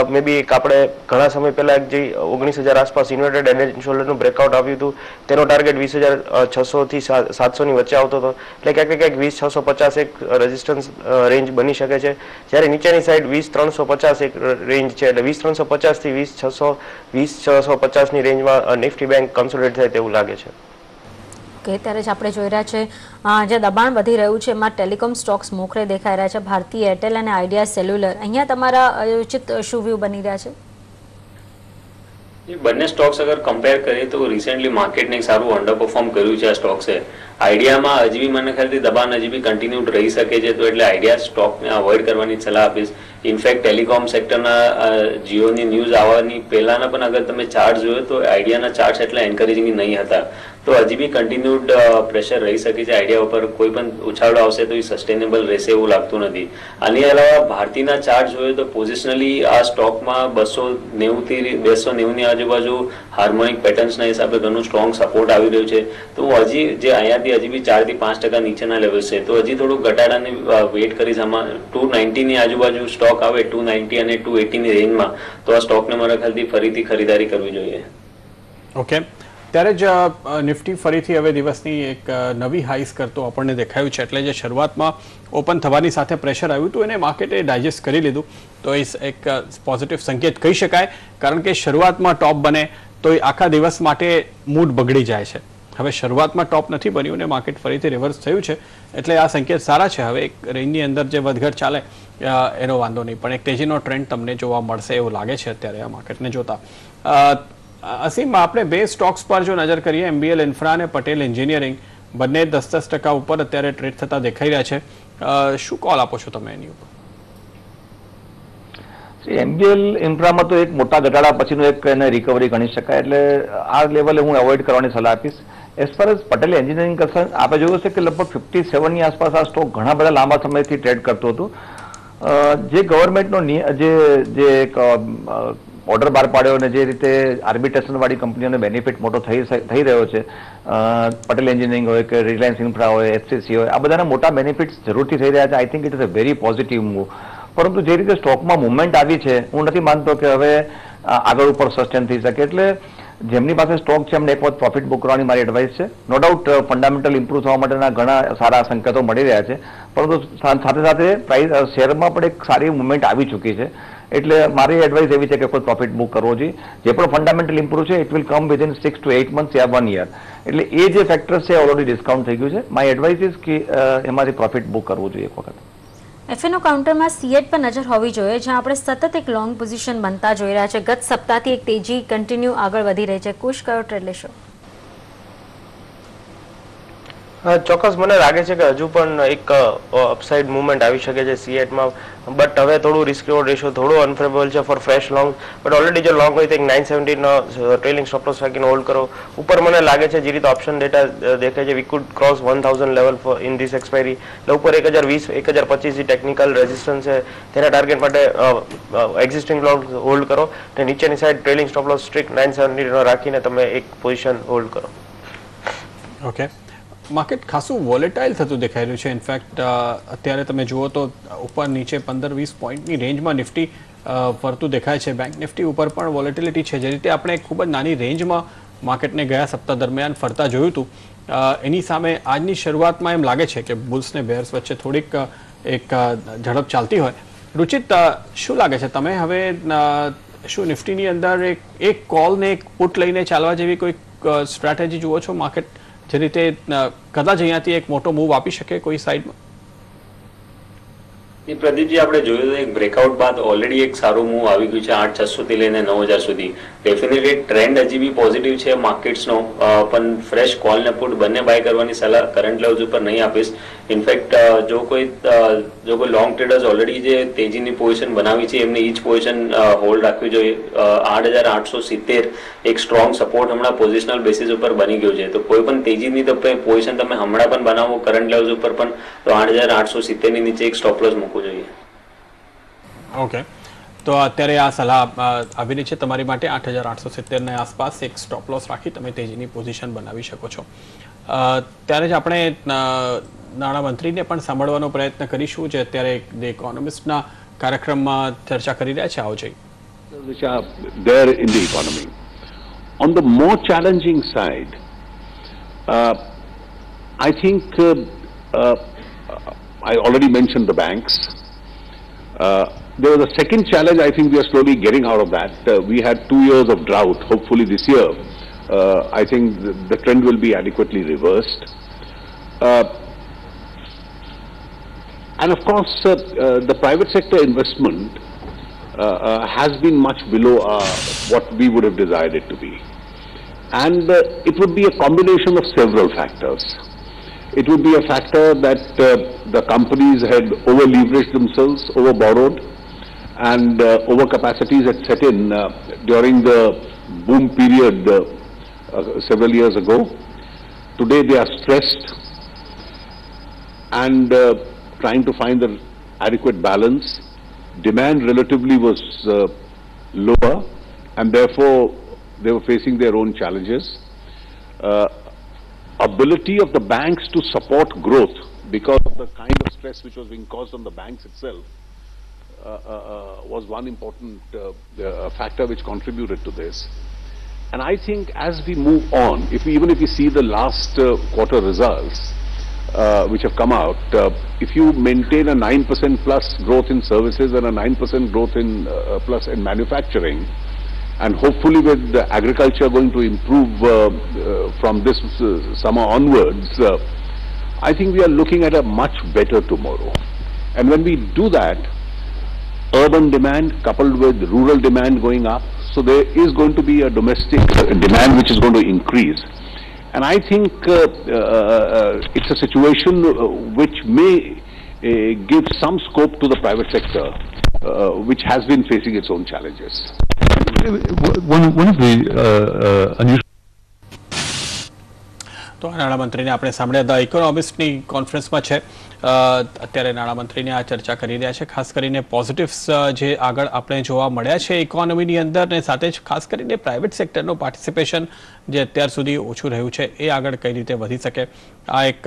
મે બી એક આપણે ઘણા સમય પહેલા એક જે 19000 આસપાસ ઇન્વર્ટેડ હેડ એન્ડ શોલ્ડરનું બ્રેકઆઉટ આવ્યું હતું તેનો ટાર્ગેટ 20600 થી 700 ની વચ્ચે આવતો હતો એટલે ક્યાંક ને ક્યાંક 20650 એક રેઝિસ્ટન્સ રેન્જ બની શકે છે. જ્યારે નીચેની સાઈડ 20350 એક રેન્જ છે એટલે 20350 થી 20650 ની રેન્જમાં નિફ્ટી બેંક કન્સોલિડેટ થાય તેવું લાગે છે. ઓકે, ત્યારે જ આપણે જોઈ રહ્યા છે જે દબાણ વધી રહ્યું છે એમાં ટેલિકોમ સ્ટોક્સ મોખરે દેખાઈ રહ્યા છે. ભારતી એરટેલ અને આઈડિયા સેલ્યુલર, અહીંયા તમારા ઉચિત શું વ્યૂ બની રહ્યા છે? બંને સ્ટોક્સ અગર કમ્પેર કરીએ તો રિસેન્ટલી માર્કેટને સારું અંડર પરફોર્મ કર્યું છે આ સ્ટોક્સે. આઈડિયામાં હજી બી મને ખ્યાલથી દબાણ હજી બી કન્ટિન્યુડ રહી શકે છે તો એટલે આઈડિયા સ્ટોકને અવોઇડ કરવાની સલાહ આપીશ. ઇનફેક્ટ ટેલિકોમ સેક્ટરના જીઓની ન્યૂઝ આવવાની પહેલાના પણ અગર તમે ચાર્ટ જોયો તો આઈડિયાના ચાર્ટ્સ એટલા એન્કરેજિંગ નહીં હતા. તો હજી બી કન્ટિન્યુડ પ્રેશર રહી શકે છે આઈડિયા ઉપર. કોઈ પણ ઉછાળો આવશે તો એ સસ્ટેનેબલ રહેશે એવું લાગતું નથી. આની અલાવા ભારતીના ચાર્ટ જોઈએ તો પોઝિશનલી આ સ્ટોકમાં 290 થી 290 ની આજુબાજુ હાર્મોનિક પેટર્ન્સના હિસાબે ઘણું સ્ટ્રોંગ સપોર્ટ આવી રહ્યું છે. તો હજી જે અહીંયાથી હજી બી 4 થી 5% નીચેના લેવલ છે, તો હજી થોડું ઘટાડાની વેઇટ કરીશ. આમાં 290 ની આજુબાજુ સ્ટોક આવે 290 અને 280 ની રેન્જમાં, તો આ સ્ટોકને મારા ખ્યાલથી ફરીથી ખરીદારી કરવી જોઈએ. ઓકે, ત્યારે જ નિફ્ટી ફરીથી હવે દિવસની એક નવી હાઈસ કરતો આપણને દેખાયું છે. એટલે જે શરૂઆતમાં ઓપન થવાની સાથે પ્રેશર આવ્યું હતું એને માર્કેટે ડાયજેસ્ટ કરી લીધું, તો એ એક પોઝિટિવ સંકેત કહી શકાય. કારણ કે શરૂઆતમાં ટોપ બને તો એ આખા દિવસ માટે મૂડ બગડી જાય છે. હવે શરૂઆતમાં ટોપ નથી બન્યું અને માર્કેટ ફરીથી રિવર્સ થયું છે, એટલે આ સંકેત સારા છે. હવે એક રેન્જની અંદર જે વધઘટ ચાલે એનો વાંધો નહીં, પણ એક તેજીનો ટ્રેન્ડ તમને જોવા મળશે એવું લાગે છે અત્યારે આ માર્કેટને જોતા. અસીમ, આપણે બે સ્ટોક્સ પર જો નજર કરીએ, MBL ઇન્ફ્રા અને પટેલ એન્જિનિયરિંગ, બંને 10% ઉપર અત્યારે ટ્રેડ થતા દેખાઈ રહ્યા છે. શું કોલ આપો છો તમે એની ઉપર? MBL ઇન્ફ્રામાં તો એક મોટા ઘટાડા પછીનું એક એને રિકવરી ગણી શકાય, એટલે આ લેવલે હું એવોઇડ કરવાની સલાહ આપીશ. As far as Patel engineering concern, આપણે જોયું છે કે લગભગ 57 ની આસપાસ આ સ્ટોક ઘણા બધા લાંબા સમયથી ટ્રેડ કરતું હતું. જે ગવર્મેન્ટનો જે એક ઓર્ડર બહાર પાડ્યો અને જે રીતે આર્બિટ્રેશન વાળી કંપનીઓને બેનિફિટ મોટો થઈ રહ્યો છે, પટેલ એન્જિનિયરિંગ હોય કે રિલાયન્સ ઇન્ફ્રા હોય, HCC હોય, આ બધાના મોટા બેનિફિટ્સ જરૂરથી થઈ રહ્યા છે. I think it is a very positive move. પરંતુ જે રીતે સ્ટોકમાં મુવમેન્ટ આવી છે, હું નથી માનતો કે હવે આગળ ઉપર સસ્ટેન થઈ શકે. એટલે જેમની પાસે સ્ટોક છે એમને એક વખત પ્રોફિટ બુક કરવાની મારી એડવાઇસ છે. નો ડાઉટ ફંડામેન્ટલ ઇમ્પ્રુવ થવા માટેના ઘણા સારા સંકેતો મળી રહ્યા છે, પરંતુ સાથે સાથે પ્રાઇસ શેરમાં પણ એક સારી મુવમેન્ટ આવી ચૂકી છે. એટલે મારી એડવાઇસ એવી છે કે કોઈ પ્રોફિટ બુક કરવો જોઈએ. જે પણ ફંડામેન્ટલ ઇમ્પ્રુવ છે it will come within 6 to 8 months યા 1 year. એટલે એ જે ફેક્ટર્સ છે ઓલરેડી ડિસ્કાઉન્ટ થઈ ગયું છે. માય એડવાઇસ ઇઝ કે એમાંથી પ્રોફિટ બુક કરવું જોઈએ એક વખત. એફએનઓ કાઉન્ટરમાં સીએટ પર નજર હોવી જોઈએ, જ્યાં આપણે સતત એક લોંગ પોઝિશન બનતા જોઈ રહ્યા છે. ગત સપ્તાહથી એક તેજી કન્ટિન્યુ આગળ વધી રહી છે. કુશ, કયો ટ્રેડ લેશો? ચોક્કસ મને લાગે છે કે હજુ પણ એક અપસાઇડ મુવમેન્ટ આવી શકે છે સીએટમાં, બટ હવે થોડું રિસ્ક રિવોર્ડ રેશિયો થોડું અનફેવરેબલ છે for fresh long. But already જો લોંગ હોય તો એક 917 ટ્રેલિંગ સ્ટોપ લોસ રાખીને હોલ્ડ કરો. ઉપર મને લાગે છે જે રીતે ઓપ્શન ડેટા દેખાય છે, we could cross 1000 level for in this expiry. એટલે ઉપર 1020 1025 જે ટેકનિકલ રેઝિસ્ટન્સ છે તેના ટાર્ગેટ માટે એક્ઝિસ્ટિંગ લોંગ હોલ્ડ કરો, અને નીચેની side trailing stop loss strict 970 રાખીને તમે એક પોઝિશન હોલ્ડ કરો. ઓકે, માર્કેટ ખાસું વોલેટાઇલ થતું દેખાઈ રહ્યું છે. ઇનફેક્ટ અત્યારે તમે જુઓ તો ઉપર નીચે 15-20 પોઈન્ટની રેન્જમાં નિફ્ટી ફરતું દેખાય છે. બેંક નિફ્ટી ઉપર પણ વોલેટિલિટી છે. જે રીતે આપણે ખૂબ જ નાની રેન્જમાં માર્કેટને ગયા સપ્તાહ દરમિયાન ફરતા જોયું હતું, એની સામે આજની શરૂઆતમાં એમ લાગે છે કે બુલ્સ ને બેર્સ વચ્ચે થોડીક એક ઝડપ ચાલતી હોય. રુચિત, શું લાગે છે તમે હવે શું નિફ્ટીની અંદર એક કોલ ને એક પુટ લઈને ચાલવા જેવી કોઈ સ્ટ્રેટેજી જુઓ છો? માર્કેટ જે રીતે કદાચ અહીંયાથી એક મોટો મૂવ આપી શકે કોઈ સાઈડમાં? પ્રદીપજી, આપણે જોયું તો એક બ્રેકઆઉટ બાદ ઓલરેડી એક સારું મૂવ આવી ગયું છે 8600 થી લઈને 9000 સુધી. ડેફિનેટલી ટ્રેન્ડ હજી બી પોઝિટિવ છે માર્કેટ્સનો, પણ ફ્રેશ કોલ ને પુટ બંને બાય કરવાની સલાહ કરંટ લેવલ્સ ઉપર નહીં આપીશ. ઇનફેક્ટ જો કોઈ લોંગ ટ્રેડર્સ ઓલરેડી જે તેજીની પોઝિશન બનાવી છે એમને ઈચ પોઝિશન હોલ્ડ રાખવી જોઈએ. 8870 એક સ્ટ્રોંગ સપોર્ટ હમણાં પોઝિશનલ બેસિસ ઉપર બની ગયું છે. તો કોઈ પણ તેજીની પોઝિશન તમે હમણાં પણ બનાવો કરંટ લેવલ્સ ઉપર પણ, તો 8870 ની નીચે એક સ્ટોપ લોસ મૂકવું જોઈએ. ઓકે, તો અત્યારે આ સલાહ આવી રહી છે તમારી માટે. 8870 ની આસપાસ એક સ્ટોપ લોસ રાખી તમે તેજીની પોઝિશન બનાવી શકો છો. ત્યારે જ આપણે નાણામંત્રીને પણ સાંભળવાનો પ્રયત્ન કરીશું, જે અત્યારે ધ ઇકોનોમિસ્ટના કાર્યક્રમમાં ચર્ચા કરી રહ્યા છે. આવો જઈએ. Which are there in the economy. On the more challenging side, I think I already mentioned the banks. There was a second challenge. I think we are slowly getting out of that. We had 2 years of drought. Hopefully this year, I think the trend will be adequately reversed. And of course, the private sector investment has been much below what we would have desired it to be. And it would be a combination of several factors. It would be a factor that the companies had over-leveraged themselves, over-borrowed. and overcapacities had set in during the boom period several years ago. Today they are stressed and trying to find the adequate balance. Demand relatively was lower, and therefore they were facing their own challenges. Ability of the banks to support growth because of the kind of stress which was being caused on the banks itself was one important factor which contributed to this. And I think as we move on, even if we see the last quarter results which have come out, if you maintain a 9% plus growth in services and a 9% growth in plus in manufacturing, and hopefully with agriculture going to improve from this summer onwards, I think we are looking at a much better tomorrow. And when we do that, urban demand coupled with rural demand going up, so there is going to be a domestic demand which is going to increase. And I think it's a situation which may give some scope to the private sector, which has been facing its own challenges. One of the unusual. તો નાણામંત્રીને આપણે સાંભળ્યા હતા. ઇકોનોમિસ્ટની કોન્ફરન્સમાં છે, અત્યારે નાણામંત્રીને આ ચર્ચા કરી રહ્યા છે. ખાસ કરીને પોઝિટિવ્સ જે આગળ આપણે જોવા મળ્યા છે ઇકોનોમીની અંદર, ને સાથે જ ખાસ કરીને પ્રાઇવેટ સેક્ટરનું પાર્ટિસિપેશન જે અત્યાર સુધી ઓછું રહ્યું છે એ આગળ કઈ રીતે વધી શકે, આ એક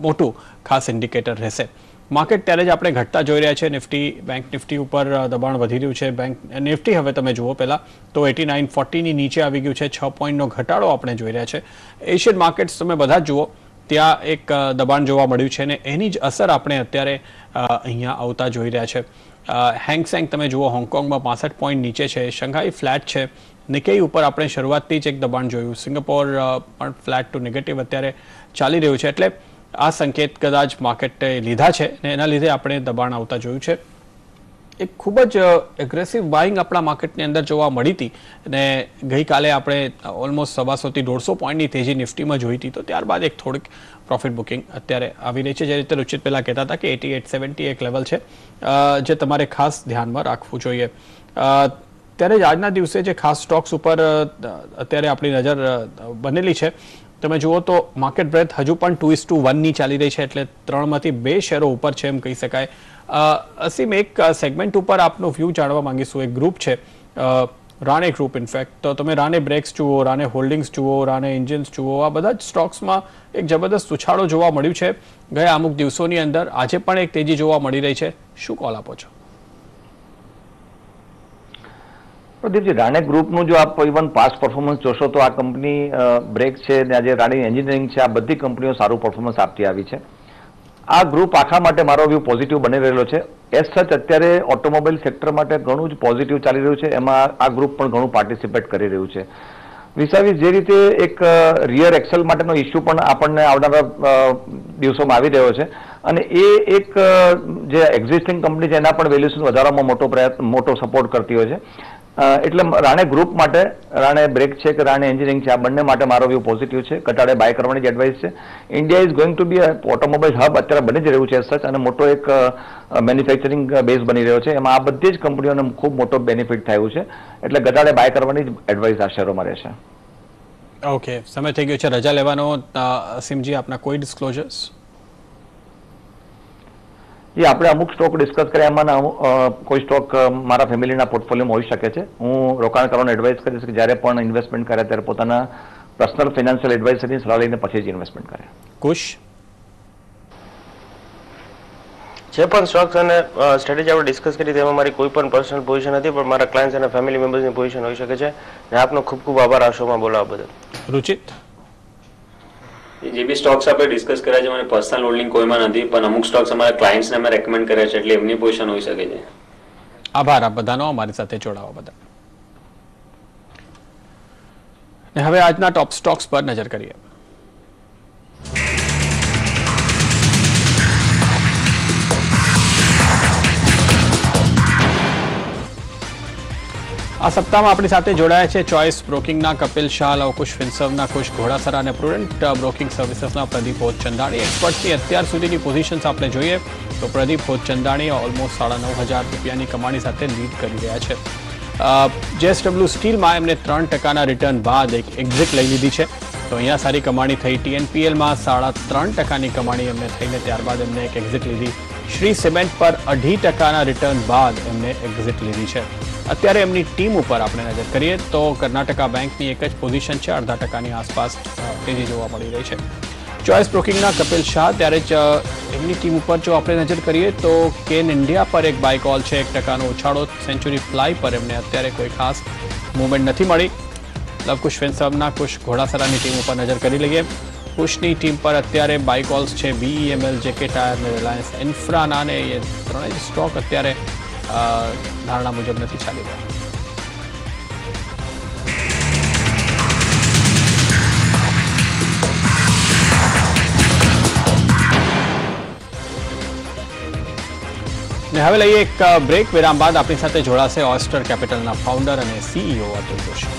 મોટું ખાસ ઇન્ડિકેટર રહેશે. માર્કેટ ત્યારે જ આપણે ઘટતા જોઈ રહ્યા છે. નિફ્ટી, બેંક નિફ્ટી ઉપર દબાણ વધી રહ્યું છે. બેંક નિફ્ટી હવે તમે જુઓ પહેલાં તો 8940ની નીચે આવી ગયું છે. 6 પોઈન્ટનો ઘટાડો આપણે જોઈ રહ્યા છે. એશિયન માર્કેટ્સ તમે બધા જુઓ, ત્યાં એક દબાણ જોવા મળ્યું છે ને એની જ અસર આપણે અત્યારે અહીંયા આવતા જોઈ રહ્યા છે. હેંગસેંગ તમે જુઓ, હોંગકોંગમાં 65 પોઈન્ટ નીચે છે. શંઘાઈ ફ્લેટ છે. નિકેઈ ઉપર આપણે શરૂઆતથી જ એક દબાણ જોયું. સિંગાપોર પણ ફ્લેટ ટુ નેગેટિવ અત્યારે ચાલી રહ્યું છે. એટલે આ સંકેત કદાચ માર્કેટે લીધા છે ને એના લીધે આપણે દબાણ આવતા જોયું છે. એક ખૂબ જ એગ્રેસિવ બાઇંગ આપણા માર્કેટની અંદર જોવા મળી હતી અને ગઈકાલે આપણે ઓલમોસ્ટ 150 થી 150 પોઈન્ટની તેજી નિફ્ટીમાં જોઈ હતી. તો ત્યારબાદ એક થોડીક પ્રોફિટ બુકિંગ અત્યારે આવી રહી છે. જે રીતે રુચિત પહેલાં કહેતા હતા કે 8870 એક લેવલ છે જે તમારે ખાસ ધ્યાનમાં રાખવું જોઈએ. ત્યારે જ આજના દિવસે જે ખાસ સ્ટોક્સ ઉપર અત્યારે આપણી નજર બનેલી છે, તમે જુઓ તો માર્કેટ બ્રેથ હજુ પણ 2:1ની ચાલી રહી છે. એટલે 3માંથી 2 શેરો ઉપર છે એમ કહી શકાય. અસીમ, એક સેગમેન્ટ ઉપર આપનો વ્યૂ જાણવા માંગીશું. એક ગ્રુપ છે રાણે ગ્રુપ. ઇનફેક્ટ તો તમે રાણે બ્રેક્સ જુઓ, રાણે હોલ્ડિંગ્સ જુઓ, રાણે એન્જિન્સ જુઓ, આ બધા જ સ્ટોક્સમાં એક જબરદસ્ત ઉછાળો જોવા મળ્યું છે ગયા અમુક દિવસોની અંદર. આજે પણ એક તેજી જોવા મળી રહી છે. શું કોલ આપો છો? પ્રદીપજી, રાણે ગ્રુપનું જો આપ ઇવન પાસ્ટ પરફોર્મન્સ જોશો તો આ કંપની બ્રેક છે ને આજે રાણી એન્જિનિયરિંગ છે, આ બધી કંપનીઓ સારું પરફોર્મન્સ આપતી આવી છે. આ ગ્રુપ આખા માટે મારો વ્યૂ પોઝિટિવ બની રહેલો છે. એઝ સચ અત્યારે ઓટોમોબાઈલ સેક્ટર માટે ઘણું જ પોઝિટિવ ચાલી રહ્યું છે. એમાં આ ગ્રુપ પણ ઘણું પાર્ટિસિપેટ કરી રહ્યું છે. વિસાવી જે રીતે એક રિયર એક્સેલ માટેનો ઇસ્યુ પણ આપણને આવનારા દિવસોમાં આવી રહ્યો છે અને એ એક જે એક્ઝિસ્ટિંગ કંપની છે એના પણ વેલ્યુએશન વધારવામાં મોટો સપોર્ટ કરતી હોય છે. એટલે રાણે ગ્રુપ માટે, રાણે બ્રેક છે કે રાણે એન્જિનિયરિંગ છે, આ બંને માટે મારો વ્યૂ પોઝિટિવ છે. ઘટાડે બાય કરવાની જ એડવાઇસ છે. India is going to be automobile hub અત્યારે બની જ રહ્યું છે સચ, અને મોટો એક મેન્યુફેક્ચરિંગ બેઝ બની રહ્યો છે. એમાં આ બધી જ કંપનીઓને ખૂબ મોટો બેનિફિટ થયું છે. એટલે ઘટાડે બાય કરવાની જ એડવાઇસ આ શેરોમાં રહેશે. ઓકે, સમય થઈ ગયો છે રજા લેવાનો. અસીમજી, આપના કોઈ ડિસ્ક્લોઝર્સ? જે આપણે અમુક સ્ટોક ડિસ્કસ કર્યા એમાં કોઈ સ્ટોક મારા ફેમિલીના પોર્ટફોલિયોમાં હોઈ શકે છે. હું રોકાણ કરવાનું એડવાઇસ કરીશ કે જ્યારે પણ ઇન્વેસ્ટમેન્ટ કરે ત્યારે પોતાના પર્સનલ ફાઇનાન્શિયલ એડવાઇસરની સલાહ લઈને પછી જ ઇન્વેસ્ટમેન્ટ કરે. ખુશ? જે પણ સ્ટોક્સ અને સ્ટ્રેટેજી આપણે ડિસ્કસ કરી તેમાં મારી કોઈ પણ પર્સનલ પોઝિશન નથી, પણ મારા ક્લાયન્ટ્સ અને ફેમિલી મેમ્બર્સની પોઝિશન હોઈ શકે છે. અને આપનો ખૂબ ખૂબ આભાર આ શોમાં બોલાવવા બદલ. રુચિત? જે બી સ્ટોક્સ આપણે ડિસ્કસ કર્યા છે, મને પર્સનલ હોલ્ડિંગ કોઈમાં નથી, પણ અમુક સ્ટોક્સ અમારા ક્લાયન્ટ્સને અમે રેકમેન્ડ કર્યા છે, એટલે એમની પોઝિશન હોઈ શકે છે. આભાર આપ બધાનો અમારી સાથે જોડાવા બદલ. હવે આજના ટોપ સ્ટોક્સ પર નજર કરીએ. આ સપ્તાહમાં આપણી સાથે જોડાયા છે ચોઇસ બ્રોકિંગના કપિલ શાહ, લવકુશ ફિન્સર્વના કુશ ઘોડાસરા અને પ્રુડન્ટ બ્રોકિંગ સર્વિસીસના પ્રદીપ હોચંદાણી. એક્સપર્ટ્સની અત્યાર સુધીની પોઝિશન્સ આપણે જોઈએ તો પ્રદીપ હોચંદાણી ઓલમોસ્ટ 9,500 રૂપિયાની કમાણી સાથે લીડ કરી રહ્યા છે. JSW સ્ટીલમાં એમને 3%ના રિટર્ન બાદ એક એક્ઝિટ લઈ લીધી છે, તો અહીંયા સારી કમાણી થઈ. TNPLમાં 3.5%ની કમાણી એમને થઈને ત્યારબાદ એમને એક એક્ઝિટ લીધી. શ્રી સિમેન્ટ પર 2.5%ના રિટર્ન બાદ એમને એક્ઝિટ લીધી છે. અત્યારે એમની ટીમ ઉપર આપણે નજર કરીએ તો કર્ણાટકા બેંકની એક જ પોઝિશન છે, 0.5%ની આસપાસ તેજી જોવા મળી રહી છે. ચોઇસ બ્રોકિંગના કપિલ શાહ, ત્યારે જ એમની ટીમ ઉપર જો આપણે નજર કરીએ તો કેન ઇન્ડિયા પર એક બાય કોલ છે, 1%નો ઉછાળો. સેન્ચુરી ફ્લાય પર એમને અત્યારે કોઈ ખાસ મૂવમેન્ટ નથી મળી. લવકુશ ફિન્સર્વના કુશ ઘોડાસરાની ટીમ ઉપર નજર કરી લઈએ. કુશની ટીમ પર અત્યારે બાય કોલ્સ છે BEML, JK ટાયર અને રિલાયન્સ ઇન્ફ્રાના, અને એ ત્રણેય સ્ટોક અત્યારે ધારણા મુજબ નથી ચાલી રહ્યા. ને હવે લઈએ એક બ્રેક. વિરામ બાદ આપણી સાથે જોડાશે ઓયસ્ટર કેપિટલના ફાઉન્ડર અને CEO અતુલ જોશી.